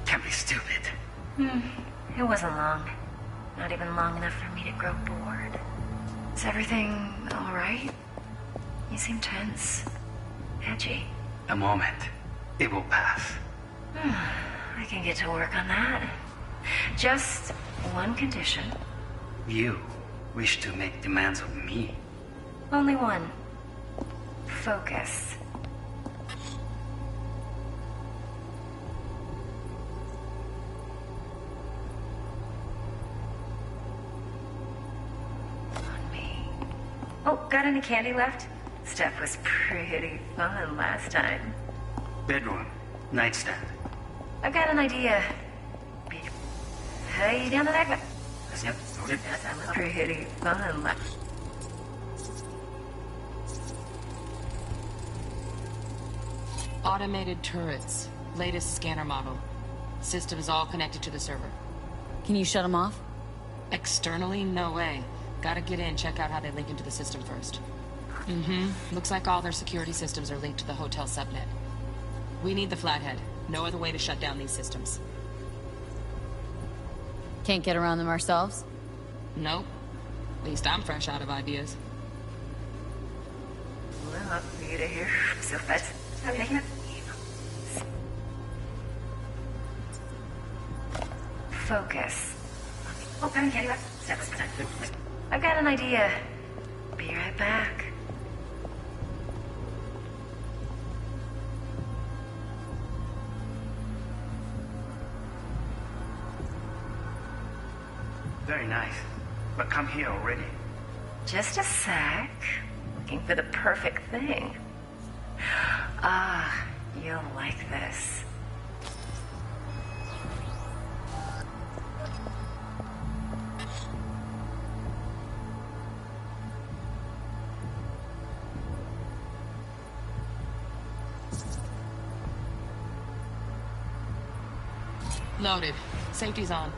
can be stupid. It wasn't long. Not even long enough for me to grow bored. Is everything all right? You seem tense. Edgy. A moment. It will pass. I can get to work on that. Just one condition. You wish to make demands of me. Only one. Focus. Oh, got any candy left? Stuff was pretty fun last time. Bedroom. Nightstand. I've got an idea. Hey, down the neck. Yep. Pretty fun last. Automated turrets. Latest scanner model. Systems all connected to the server. Can you shut them off? Externally, no way. Gotta get in, check out how they link into the system first. Looks like all their security systems are linked to the hotel subnet. We need the flathead. No other way to shut down these systems. Can't get around them ourselves? Nope. At least I'm fresh out of ideas. Well, for you to hear so fast. Okay. Focus. Oh, got any candy left? I've got an idea. Be right back. Very nice. But come here already. Just a sec. Looking for the perfect thing. Ah, you'll like this. Loaded. Safety's on.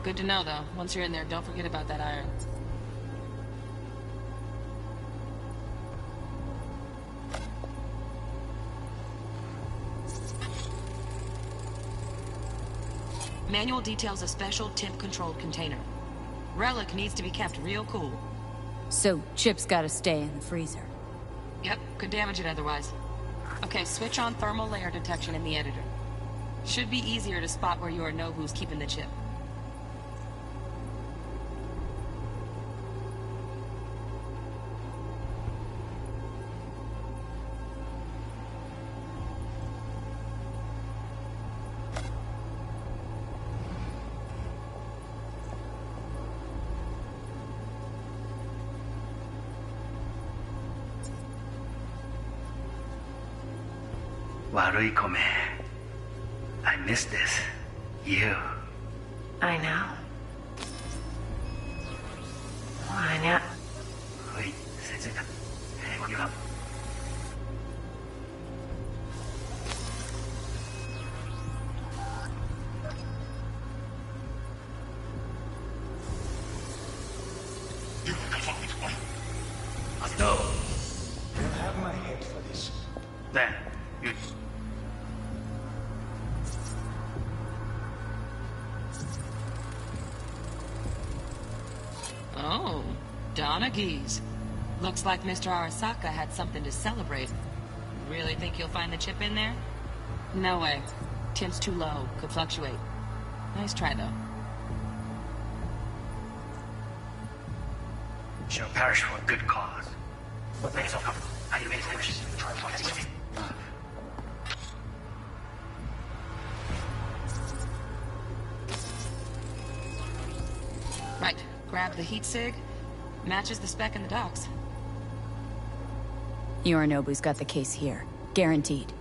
Good to know, though. Once you're in there, don't forget about that iron. Manual details a special temp-controlled container. Relic needs to be kept real cool. So, Chip's gotta stay in the freezer. Yep, could damage it otherwise. Okay, switch on thermal layer detection in the editor. Should be easier to spot where Yorinobu's keeping the chip. Warui Kome. I miss this. You. I know. I know. Wait, sensitive. Hey, you up. No. They'll have my head for this. Then, you... Oh, Donaghys. Looks like Mr. Arasaka had something to celebrate. Really think you'll find the chip in there? No way. Temp's too low. Could fluctuate. Nice try, though. She'll perish for a good cause. What makes her come? How do you make it wishes? Try to find it with me. Right. Grab the heat sig. Matches the spec in the docks. Yorinobu's got the case here. Guaranteed.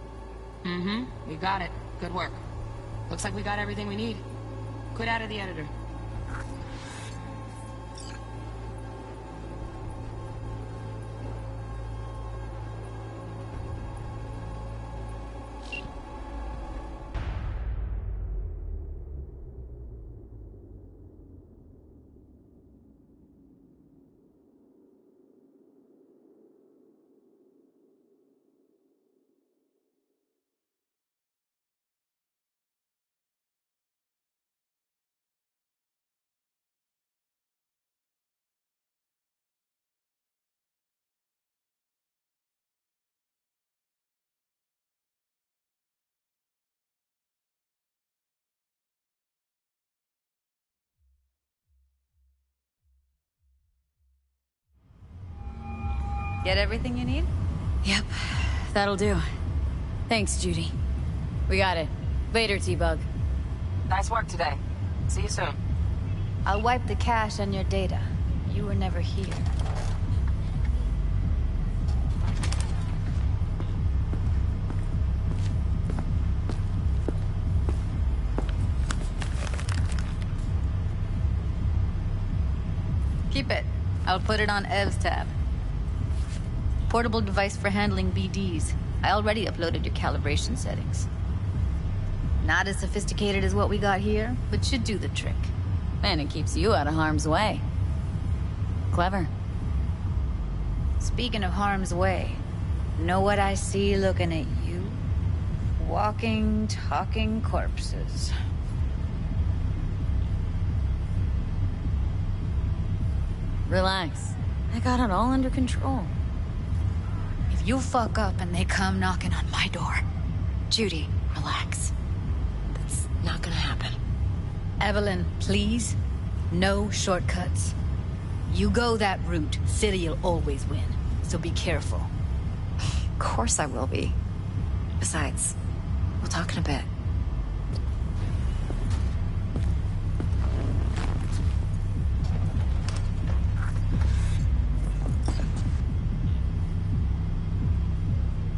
Mm-hmm. We got it. Good work. Looks like we got everything we need. Quit out of the editor. Get everything you need? Yep, that'll do. Thanks, Judy. We got it. Later, T-Bug. Nice work today. See you soon. I'll wipe the cache on your data. You were never here. Keep it. I'll put it on Ev's tab. Portable device for handling BDs. I already uploaded your calibration settings. Not as sophisticated as what we got here, but should do the trick. And it keeps you out of harm's way. Clever. Speaking of harm's way, know what I see looking at you? Walking, talking corpses. Relax. I got it all under control. If you fuck up and they come knocking on my door... Judy, relax. That's not gonna happen. Evelyn, please. No shortcuts. You go that route, City'll always win. So be careful. Of course I will be. Besides, we'll talk in a bit.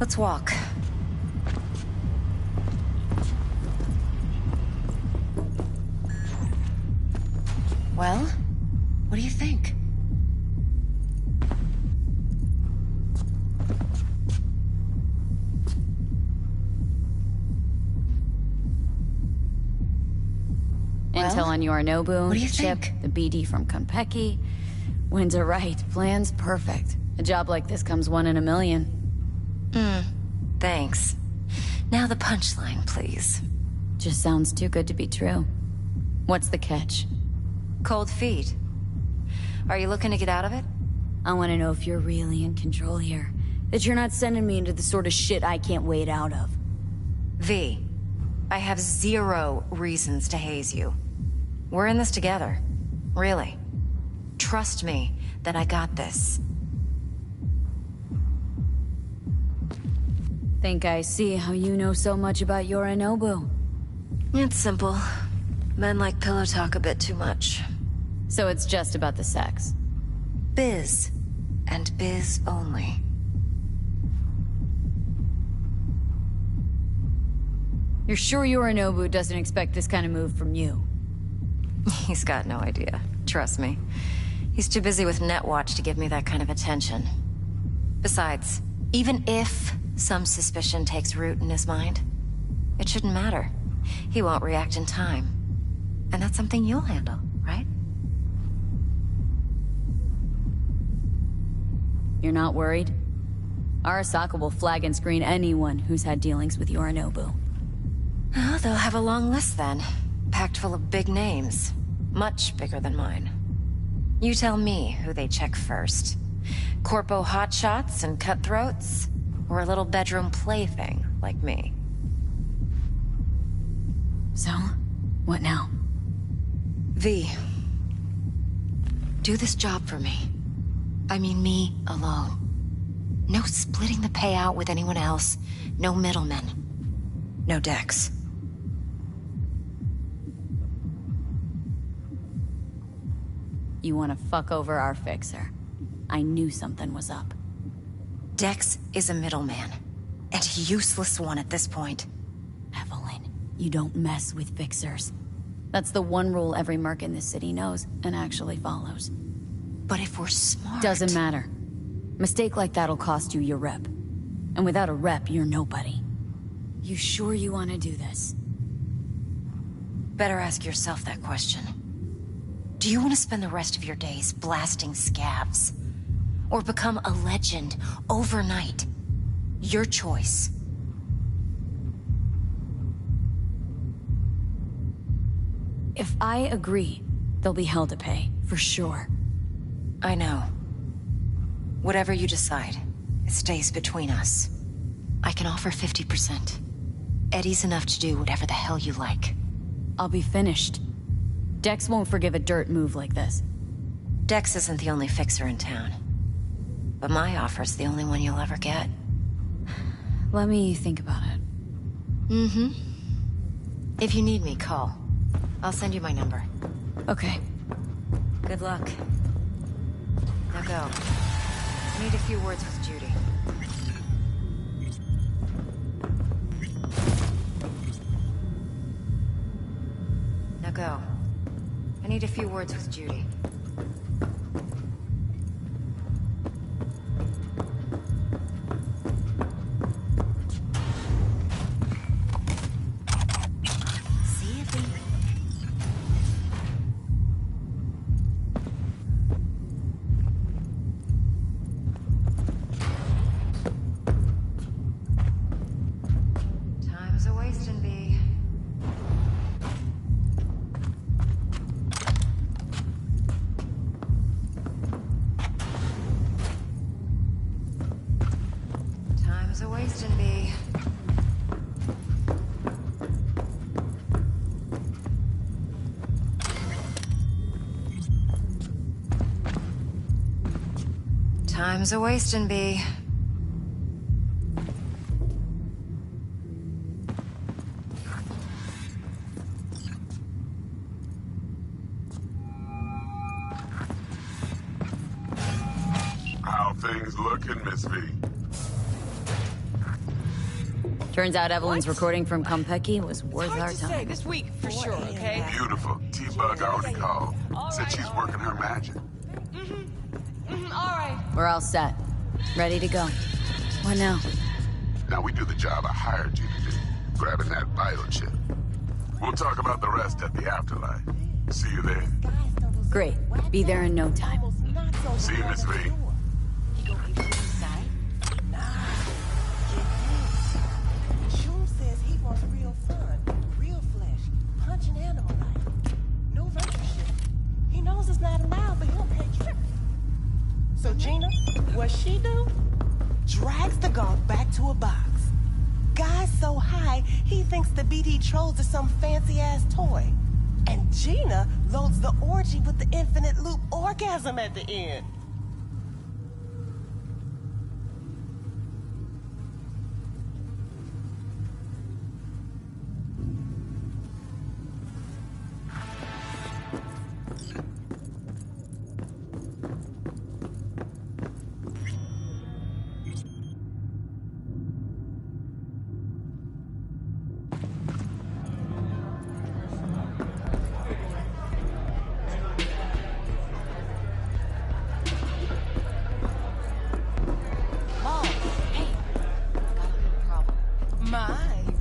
Let's walk. Well, what do you think? Intel on Yorinobu, what do you Chip, think? the BD from Konpeki. Winds are right. Plan's perfect. A job like this comes 1 in a million. Thanks. Now the punchline, please. Just sounds too good to be true. What's the catch? Cold feet. Are you looking to get out of it? I want to know if you're really in control here. That you're not sending me into the sort of shit I can't wade out of. V, I have 0 reasons to haze you. We're in this together. Really. Trust me that I got this. Think I see how you know so much about Yorinobu. It's simple. Men like pillow talk a bit too much. So it's just about the sex. Biz. And biz only. You're sure Yorinobu doesn't expect this kind of move from you? He's got no idea. Trust me. He's too busy with Netwatch to give me that kind of attention. Besides, even if some suspicion takes root in his mind, it shouldn't matter. He won't react in time. And that's something you'll handle, right? You're not worried? Arasaka will flag and screen anyone who's had dealings with Yorinobu. Well, they'll have a long list then. Packed full of big names. Much bigger than mine. You tell me who they check first. Corpo hotshots and cutthroats? Or a little bedroom plaything like me? So, what now? V. Do this job for me. I mean me alone. No splitting the payout with anyone else. No middlemen. No Dex. You want to fuck over our fixer. I knew something was up. Dex is a middleman. And a useless one at this point. Evelyn, you don't mess with fixers. That's the one rule every merc in this city knows and actually follows. But if we're smart... Doesn't matter. Mistake like that'll cost you your rep. And without a rep, you're nobody. You sure you want to do this? Better ask yourself that question. Do you want to spend the rest of your days blasting scabs? Or become a legend overnight? Your choice. If I agree, there'll be hell to pay, for sure. I know. Whatever you decide, it stays between us. I can offer 50%. Eddie's enough to do whatever the hell you like. I'll be finished. Dex won't forgive a dirt move like this. Dex isn't the only fixer in town. But my offer's the only one you'll ever get. Let me think about it. Mm-hmm. If you need me, call. I'll send you my number. Okay. Good luck. Now go. I need a few words with Judy. Now go. I need a few words with Judy. See you, baby. Time's a wasting, B. Time's a wasting, B. Time's a wasting, B. How things looking, Miss V? Turns out Evelyn's recording from Konpeki was worth our time. This week, for sure, okay? Beautiful. T-Bug already called. Said she's working her magic. All right. We're all set. Ready to go. What now? Now we do the job I hired you to do, grabbing that vital chip. We'll talk about the rest at the afterlife. See you there. Great. Be there in no time. See you, Miss V. Shum says he wants real fun, real flesh, punching animal life. No virtue shit. He knows it's not allowed, but he'll pay trip. So Gina, what she do? drags the gonk back to a box. Guy's so high, he thinks the BD trolls are some fancy-ass toy. And Gina loads the orgy with the infinite loop orgasm at the end.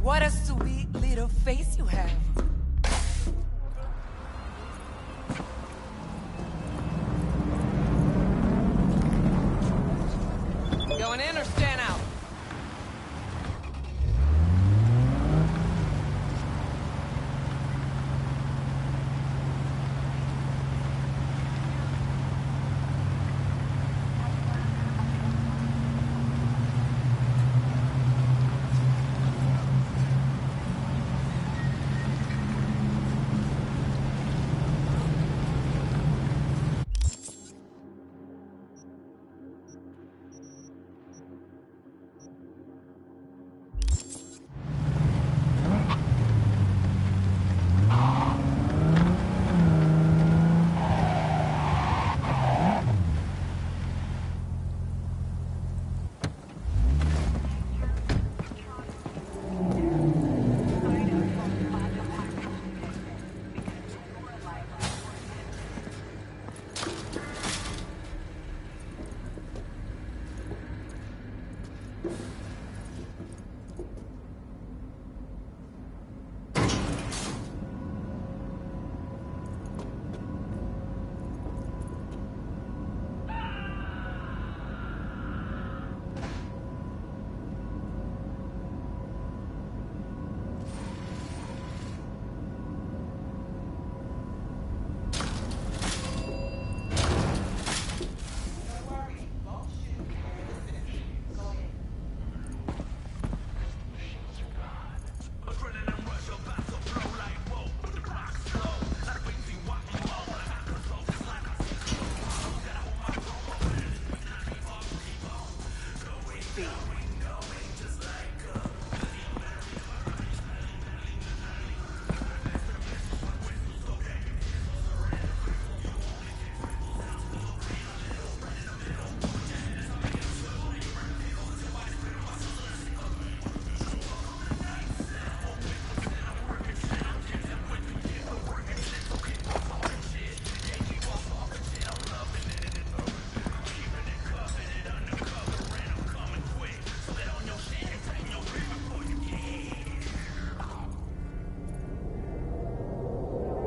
What a sweet little face you have. Going in or stand out?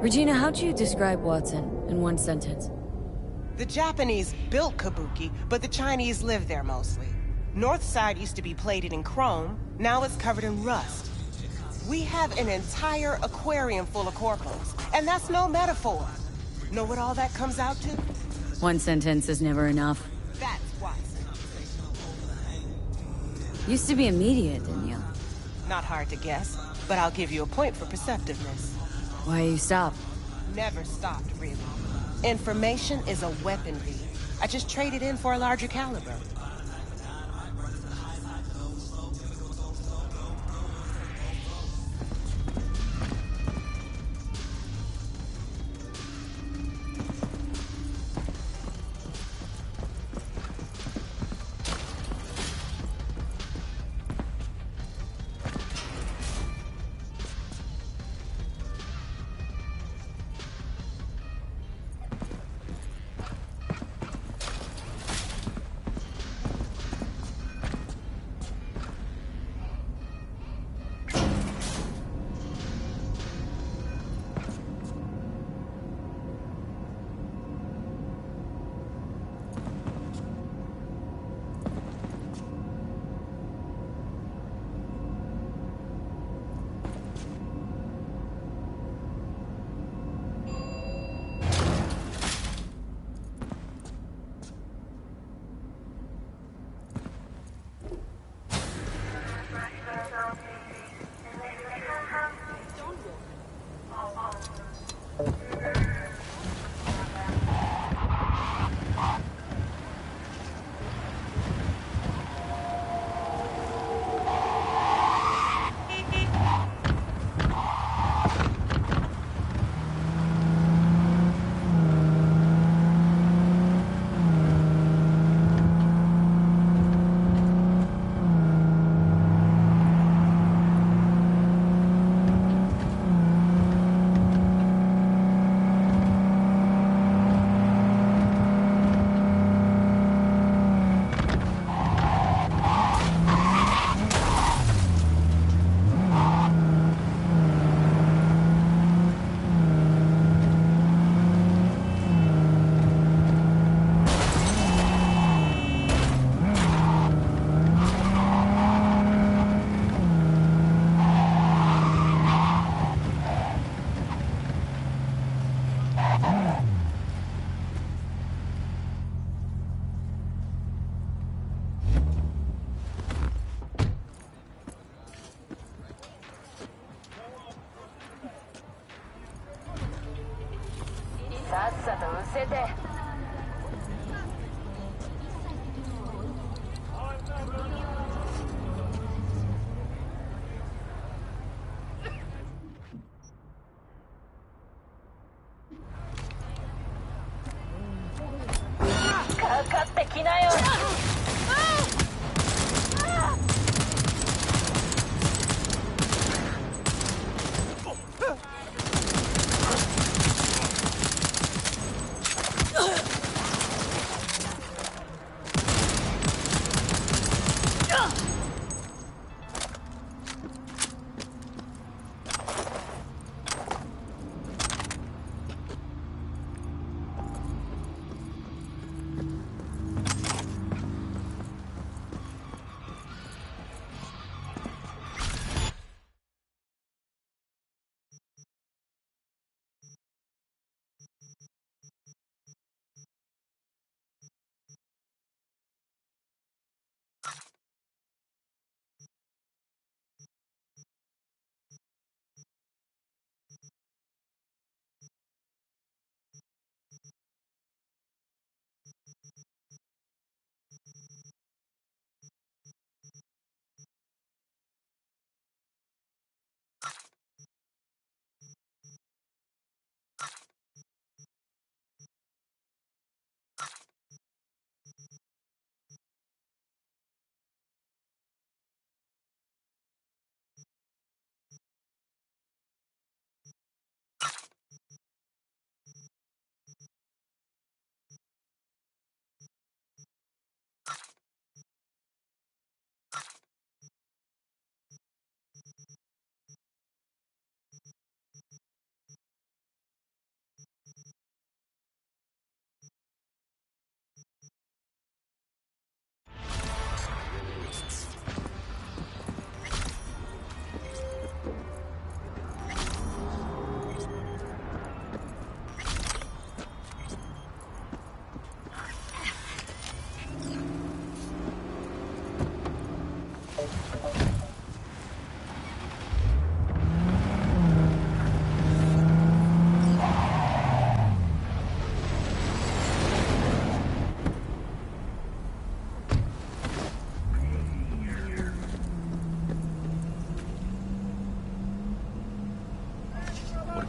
Regina, how'd you describe Watson in one sentence? The Japanese built Kabuki, but the Chinese live there mostly. North side used to be plated in chrome, now it's covered in rust. We have an entire aquarium full of corpos, and that's no metaphor. Know what all that comes out to? One sentence is never enough. That's Watson. Used to be immediate, didn't you? Not hard to guess, but I'll give you a point for perceptiveness. Why you stop? Never stopped, really. Information is a weapon, V. I just traded in for a larger caliber.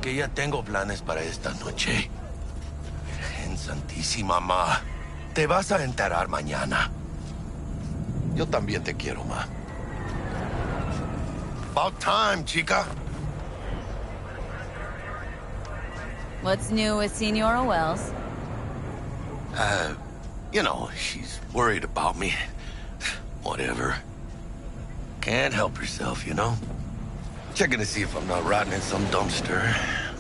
Que ya tengo planes para esta noche. Virgen Santísima, ma. Te vas a enterar mañana. Yo también te quiero, ma. About time, chica. What's new with Senora Wells? You know, she's worried about me. Whatever. Can't help herself, you know? Checking to see if I'm not rotting in some dumpster,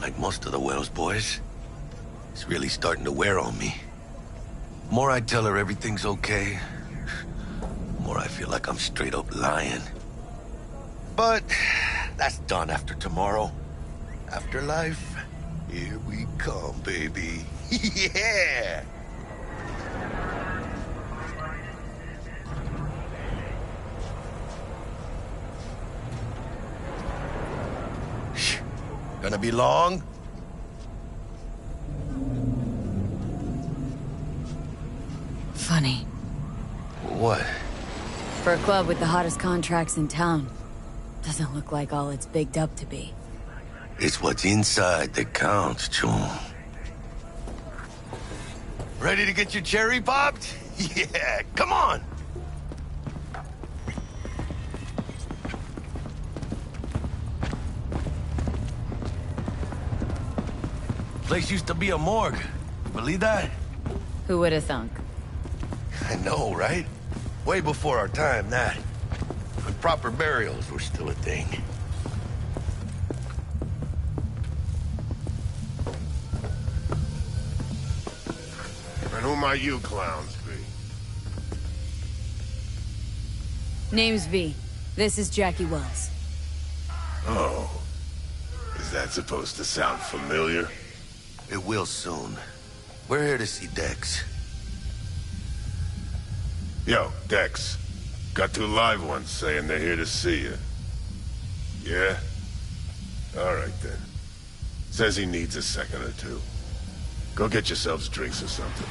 like most of the Wells boys. It's really starting to wear on me. The more I tell her everything's okay, the more I feel like I'm straight up lying. But that's done after tomorrow. Afterlife, here we come, baby. Yeah! Gonna be long? Funny. What? For a club with the hottest contracts in town, doesn't look like all it's bigged up to be. It's what's inside that counts, Chum. Ready to get your cherry popped? Yeah, come on! Place used to be a morgue. Believe that? Who would have thunk? I know, right? Way before our time, that. When proper burials were still a thing. And who might you clowns be? Name's V. This is Jackie Wells. Oh. Is that supposed to sound familiar? It will soon. We're here to see Dex. Yo, Dex. Got 2 live ones saying they're here to see you. Yeah? All right, then. Says he needs a second or two. Go get yourselves drinks or something.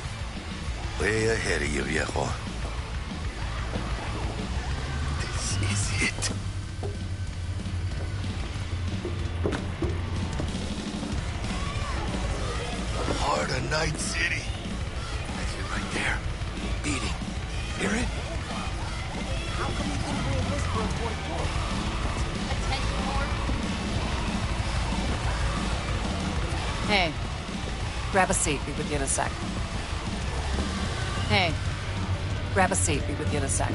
Way ahead of you, viejo. This is it. Heart of Night City. That's it right there. Beating. Hear it? How come we couldn't bring this for a 44? Attention more. Hey. Grab a seat. Be with you in a sec. Hey. Grab a seat. Be with you in a sec.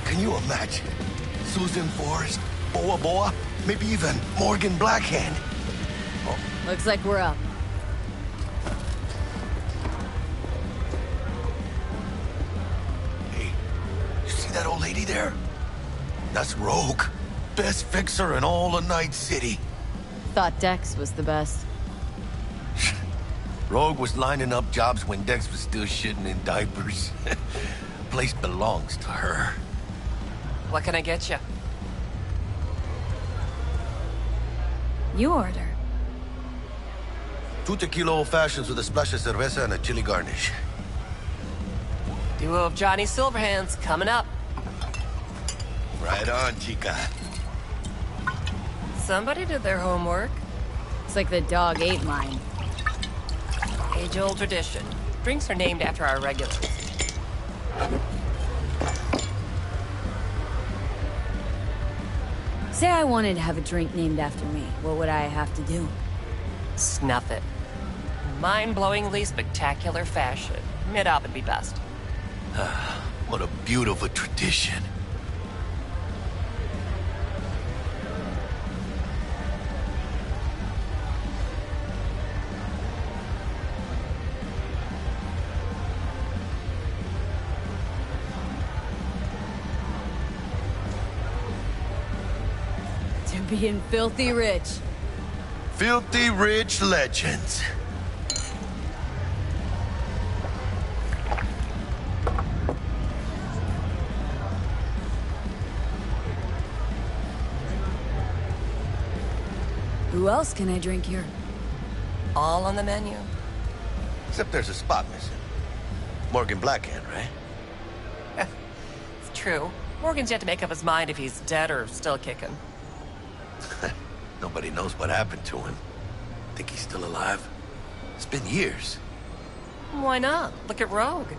Can you imagine? Susan Forrest, Boa Boa, maybe even Morgan Blackhand. Oh, looks like we're up. Hey, you see that old lady there? That's Rogue. Best fixer in all of Night City. Thought Dex was the best. Rogue was lining up jobs when Dex was still shitting in diapers. Place belongs to her. What can I get you? You order. 2 tequila old fashions with a splash of cerveza and a chili garnish. Duo of Johnny Silverhands coming up. Right on, chica. Somebody did their homework. It's like the dog ate mine. Age-old tradition. Drinks are named after our regulars. Say I wanted to have a drink named after me. What would I have to do? Snuff it. Mind-blowingly spectacular fashion. Mid-op would be best. What a beautiful tradition. To being filthy rich. Filthy rich legends. Who else can I drink here? All on the menu. Except there's a spot missing. Morgan Blackhand, right? It's true. Morgan's yet to make up his mind if he's dead or still kicking. Nobody knows what happened to him. Think he's still alive? It's been years. Why not? Look at Rogue.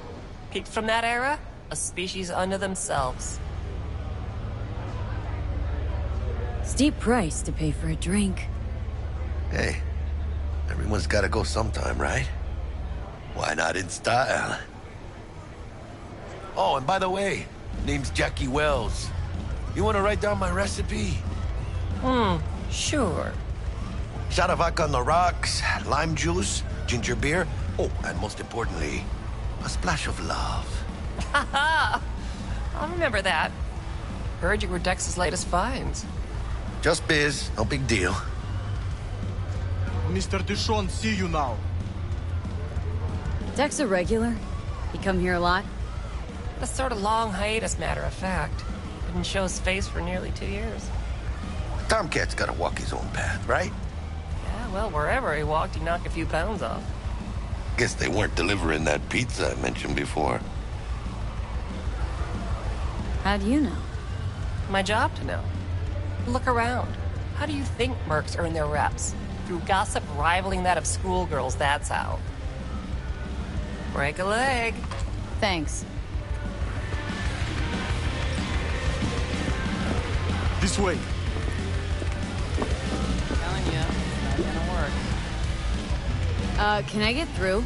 Peaks from that era, a species unto themselves. Steep price to pay for a drink. Hey, everyone's gotta go sometime, right? Why not in style? Oh, and by the way, name's Jackie Wells. You wanna write down my recipe? Sure. Shot of vodka on the rocks, lime juice, ginger beer. Oh, and most importantly, a splash of love. Haha! I'll remember that. Heard you were Dex's latest finds. Just biz, no big deal. Mr. Dishon, see you now. Dex a regular? He come here a lot? A sort of long hiatus, matter of fact. Didn't show his face for nearly 2 years. Tomcat's gotta walk his own path, right? Yeah, well, wherever he walked, he knocked a few pounds off. Guess they weren't delivering that pizza I mentioned before. How do you know? My job to know. Look around. How do you think mercs earn their reps? Through gossip rivaling that of schoolgirls, that's how. Break a leg. Thanks. This way. Telling you, it's not gonna work. Can I get through?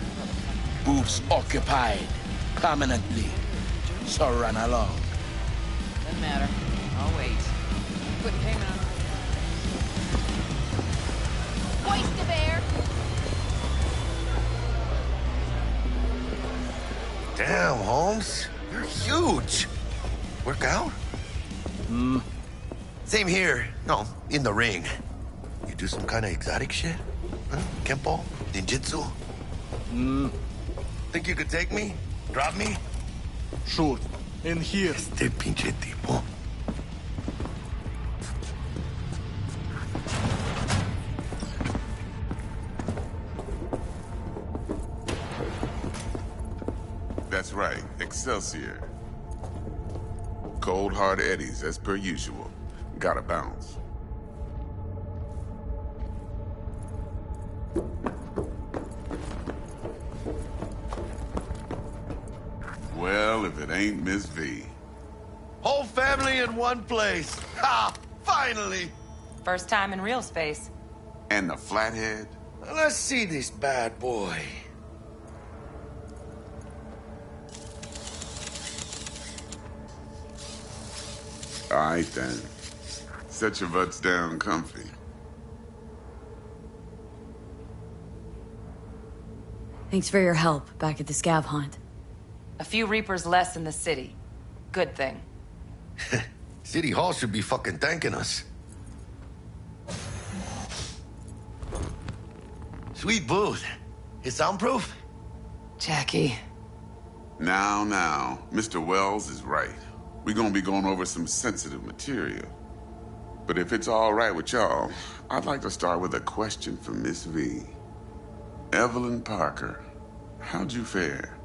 Booths occupied permanently. So run along. Doesn't matter. I'll wait. Put payment on. Hoist the bear. Damn, Holmes. You're huge. Work out? Same here. No, in the ring. You do some kind of exotic shit? Huh? Kempo? Ninjutsu? Think you could take me? Drop me? Sure. In here. Este pinche tipo. That's right, Excelsior. Cold hard eddies, as per usual. Gotta bounce. Well, if it ain't Miss V. Whole family in one place. Ha! Finally! First time in real space. And the flathead? Let's see this bad boy. All right, then. Set your butts down comfy. Thanks for your help back at the scav hunt. A few Reapers less in the city. Good thing. City Hall should be fucking thanking us. Sweet booth. It's soundproof? Jackie. Now, Mr. Wells is right. We're gonna be going over some sensitive material. But if it's all right with y'all, I'd like to start with a question for Miss V. Evelyn Parker, how'd you fare?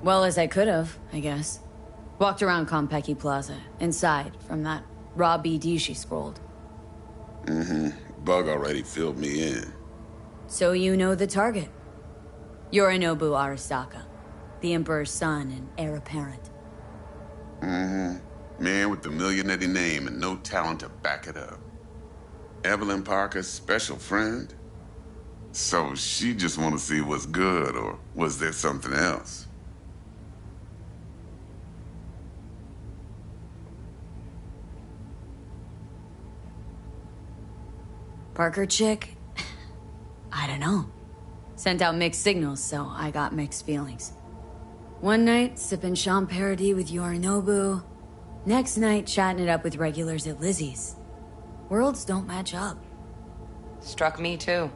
Well, as I could have, I guess. Walked around Konpeki Plaza, inside, from that raw BD she scrolled. Bug already filled me in. So you know the target. Yorinobu Arasaka, the Emperor's son and heir apparent. Man with the millionaire name and no talent to back it up. Evelyn Parker's special friend? So she just want to see what's good, or was there something else? Parker chick? I don't know. Sent out mixed signals, so I got mixed feelings. One night, sipping Champagne with Yorinobu. Next night, chatting it up with regulars at Lizzie's. Worlds don't match up. Struck me too.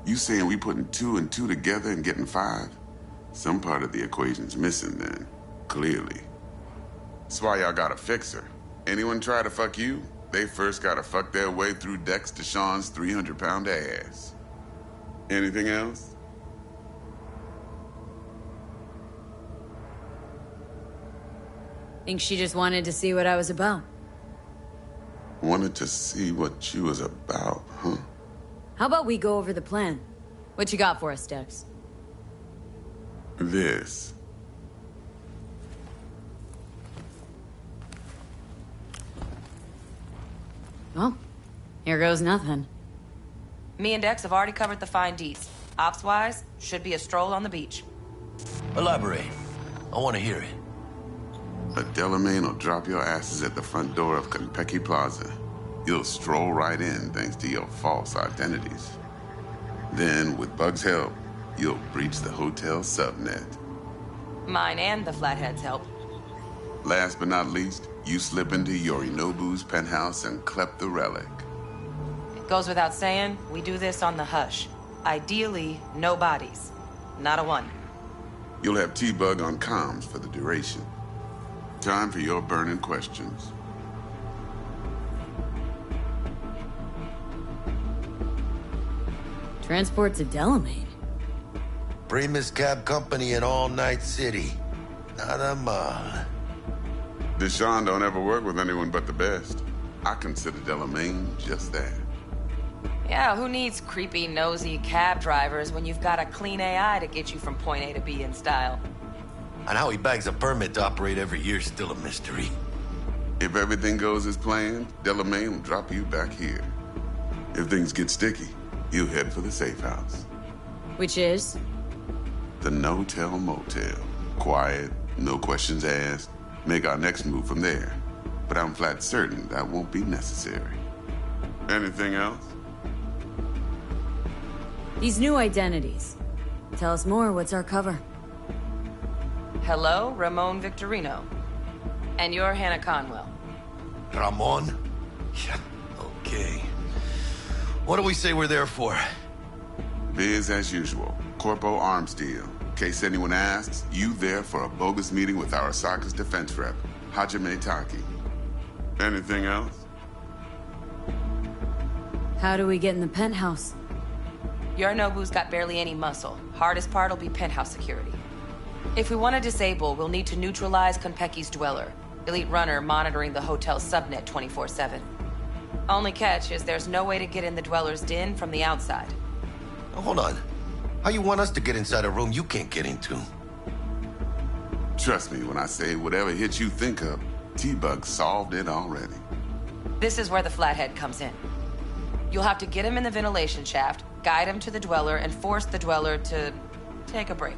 You saying we putting 2 and 2 together and getting 5? Some part of the equation's missing then, clearly. That's why y'all gotta fix her. Anyone try to fuck you, they first gotta fuck their way through Dex Deshawn's 300-pound ass. Anything else? Think she just wanted to see what I was about. Wanted to see what you was about, huh? How about we go over the plan? What you got for us, Dex? This. Well, here goes nothing. Me and Dex have already covered the fine Ds. Ops-wise, should be a stroll on the beach. Elaborate. I want to hear it. A Delamain will drop your asses at the front door of Konpeki Plaza. You'll stroll right in thanks to your false identities. Then, with Bug's help, you'll breach the hotel subnet. Mine and the Flathead's help. Last but not least, you slip into Yorinobu's penthouse and clep the relic. It goes without saying, we do this on the hush. Ideally, no bodies. Not a one. You'll have T-Bug on comms for the duration. Time for your burning questions. Transport to Delamain. Primus Cab Company in All Night City. Nada mal. Deshawn don't ever work with anyone but the best. I consider Delamain just that. Yeah, who needs creepy, nosy cab drivers when you've got a clean AI to get you from point A to B in style? And how he bags a permit to operate every year is still a mystery. If everything goes as planned, Delamain will drop you back here. If things get sticky, you'll head for the safe house. Which is? The no-tell motel. Quiet, no questions asked. Make our next move from there. But I'm flat certain that won't be necessary. Anything else? These new identities. Tell us more, what's our cover? Hello, Ramon Victorino. And you're Hannah Conwell. Ramon? Yeah, okay. What do we say we're there for? Biz as usual. Corpo arms deal. In case anyone asks, you there for a bogus meeting with Arasaka's defense rep, Hajime Taki. Anything else? How do we get in the penthouse? Yorinobu's got barely any muscle. Hardest part will be penthouse security. If we want to disable, we'll need to neutralize Konpeki's dweller. Elite runner monitoring the hotel's subnet 24/7. Only catch is there's no way to get in the dweller's den from the outside. Hold on. How you want us to get inside a room you can't get into? Trust me when I say whatever hit you think of, T-Bug solved it already. This is where the flathead comes in. You'll have to get him in the ventilation shaft, guide him to the dweller, and force the dweller to take a break.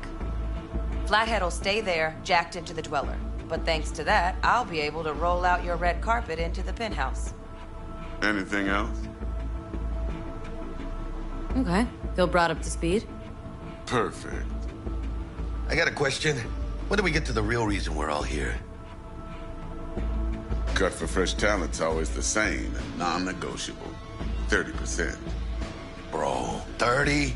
Flathead will stay there, jacked into the dweller. But thanks to that, I'll be able to roll out your red carpet into the penthouse. Anything else? Okay. Feel brought up to speed? Perfect. I got a question. When do we get to the real reason we're all here? Cut for fresh talent's always the same and non-negotiable. 30%. Bro, 30?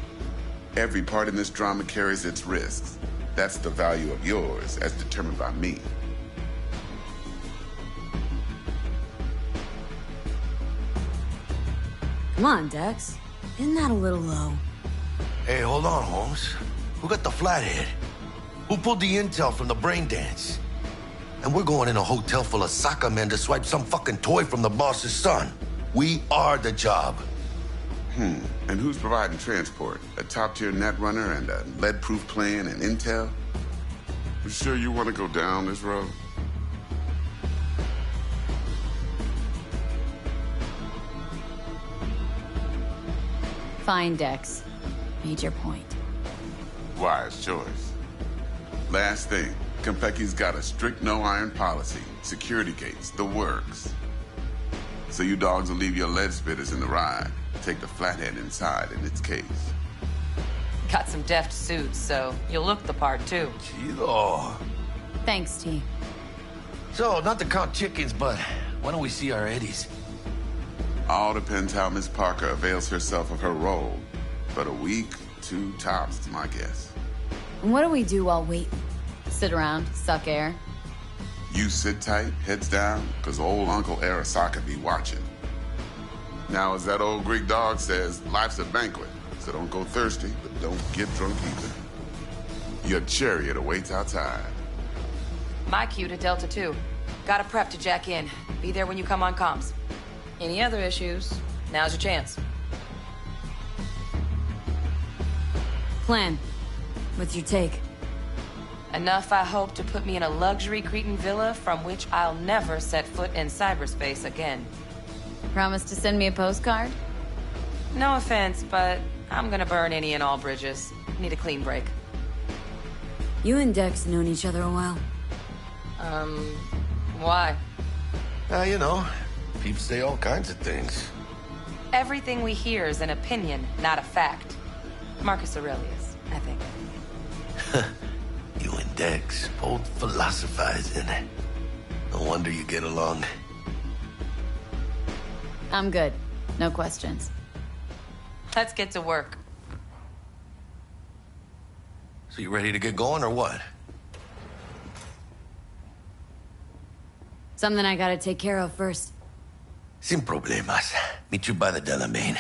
Every part in this drama carries its risks. That's the value of yours, as determined by me. Come on, Dex. Isn't that a little low? Hey, hold on, Holmes. Who got the flathead? Who pulled the intel from the brain dance? And we're going in a hotel full of soccer men to swipe some fucking toy from the boss's son. We are the job. And who's providing transport? A top-tier net runner and a lead-proof plan and intel? You sure you want to go down this road? Fine, Dex. Made your point. Wise choice. Last thing, Konpeki's got a strict no-iron policy. Security gates, the works. So you dogs will leave your lead spitters in the ride. Take the flathead inside in its case. Got some deft suits, so you'll look the part, too. Chido. Thanks, T. So, not to count chickens, but why don't we see our Eddies? All depends how Miss Parker avails herself of her role. But a week, 2 tops is my guess. And what do we do while waiting? Sit around, suck air? You sit tight, heads down, because old Uncle Arasaka be watching. Now, as that old Greek dog says, life's a banquet, so don't go thirsty, but don't get drunk either. Your chariot awaits outside. My cue to Delta 2. Gotta prep to jack in. Be there when you come on comms. Any other issues, now's your chance. Plan. What's your take? Enough, I hope, to put me in a luxury Cretan villa from which I'll never set foot in cyberspace again. Promise to send me a postcard? No offense, but I'm gonna burn any and all bridges. Need a clean break. You and Dex known each other a while. Why? You know, people say all kinds of things. Everything we hear is an opinion, not a fact. Marcus Aurelius, I think. You and Dex, both philosophizing. No wonder you get along. I'm good. No questions. Let's get to work. So you ready to get going or what? Something I gotta take care of first. Sin problemas. Meet you by the Delamain.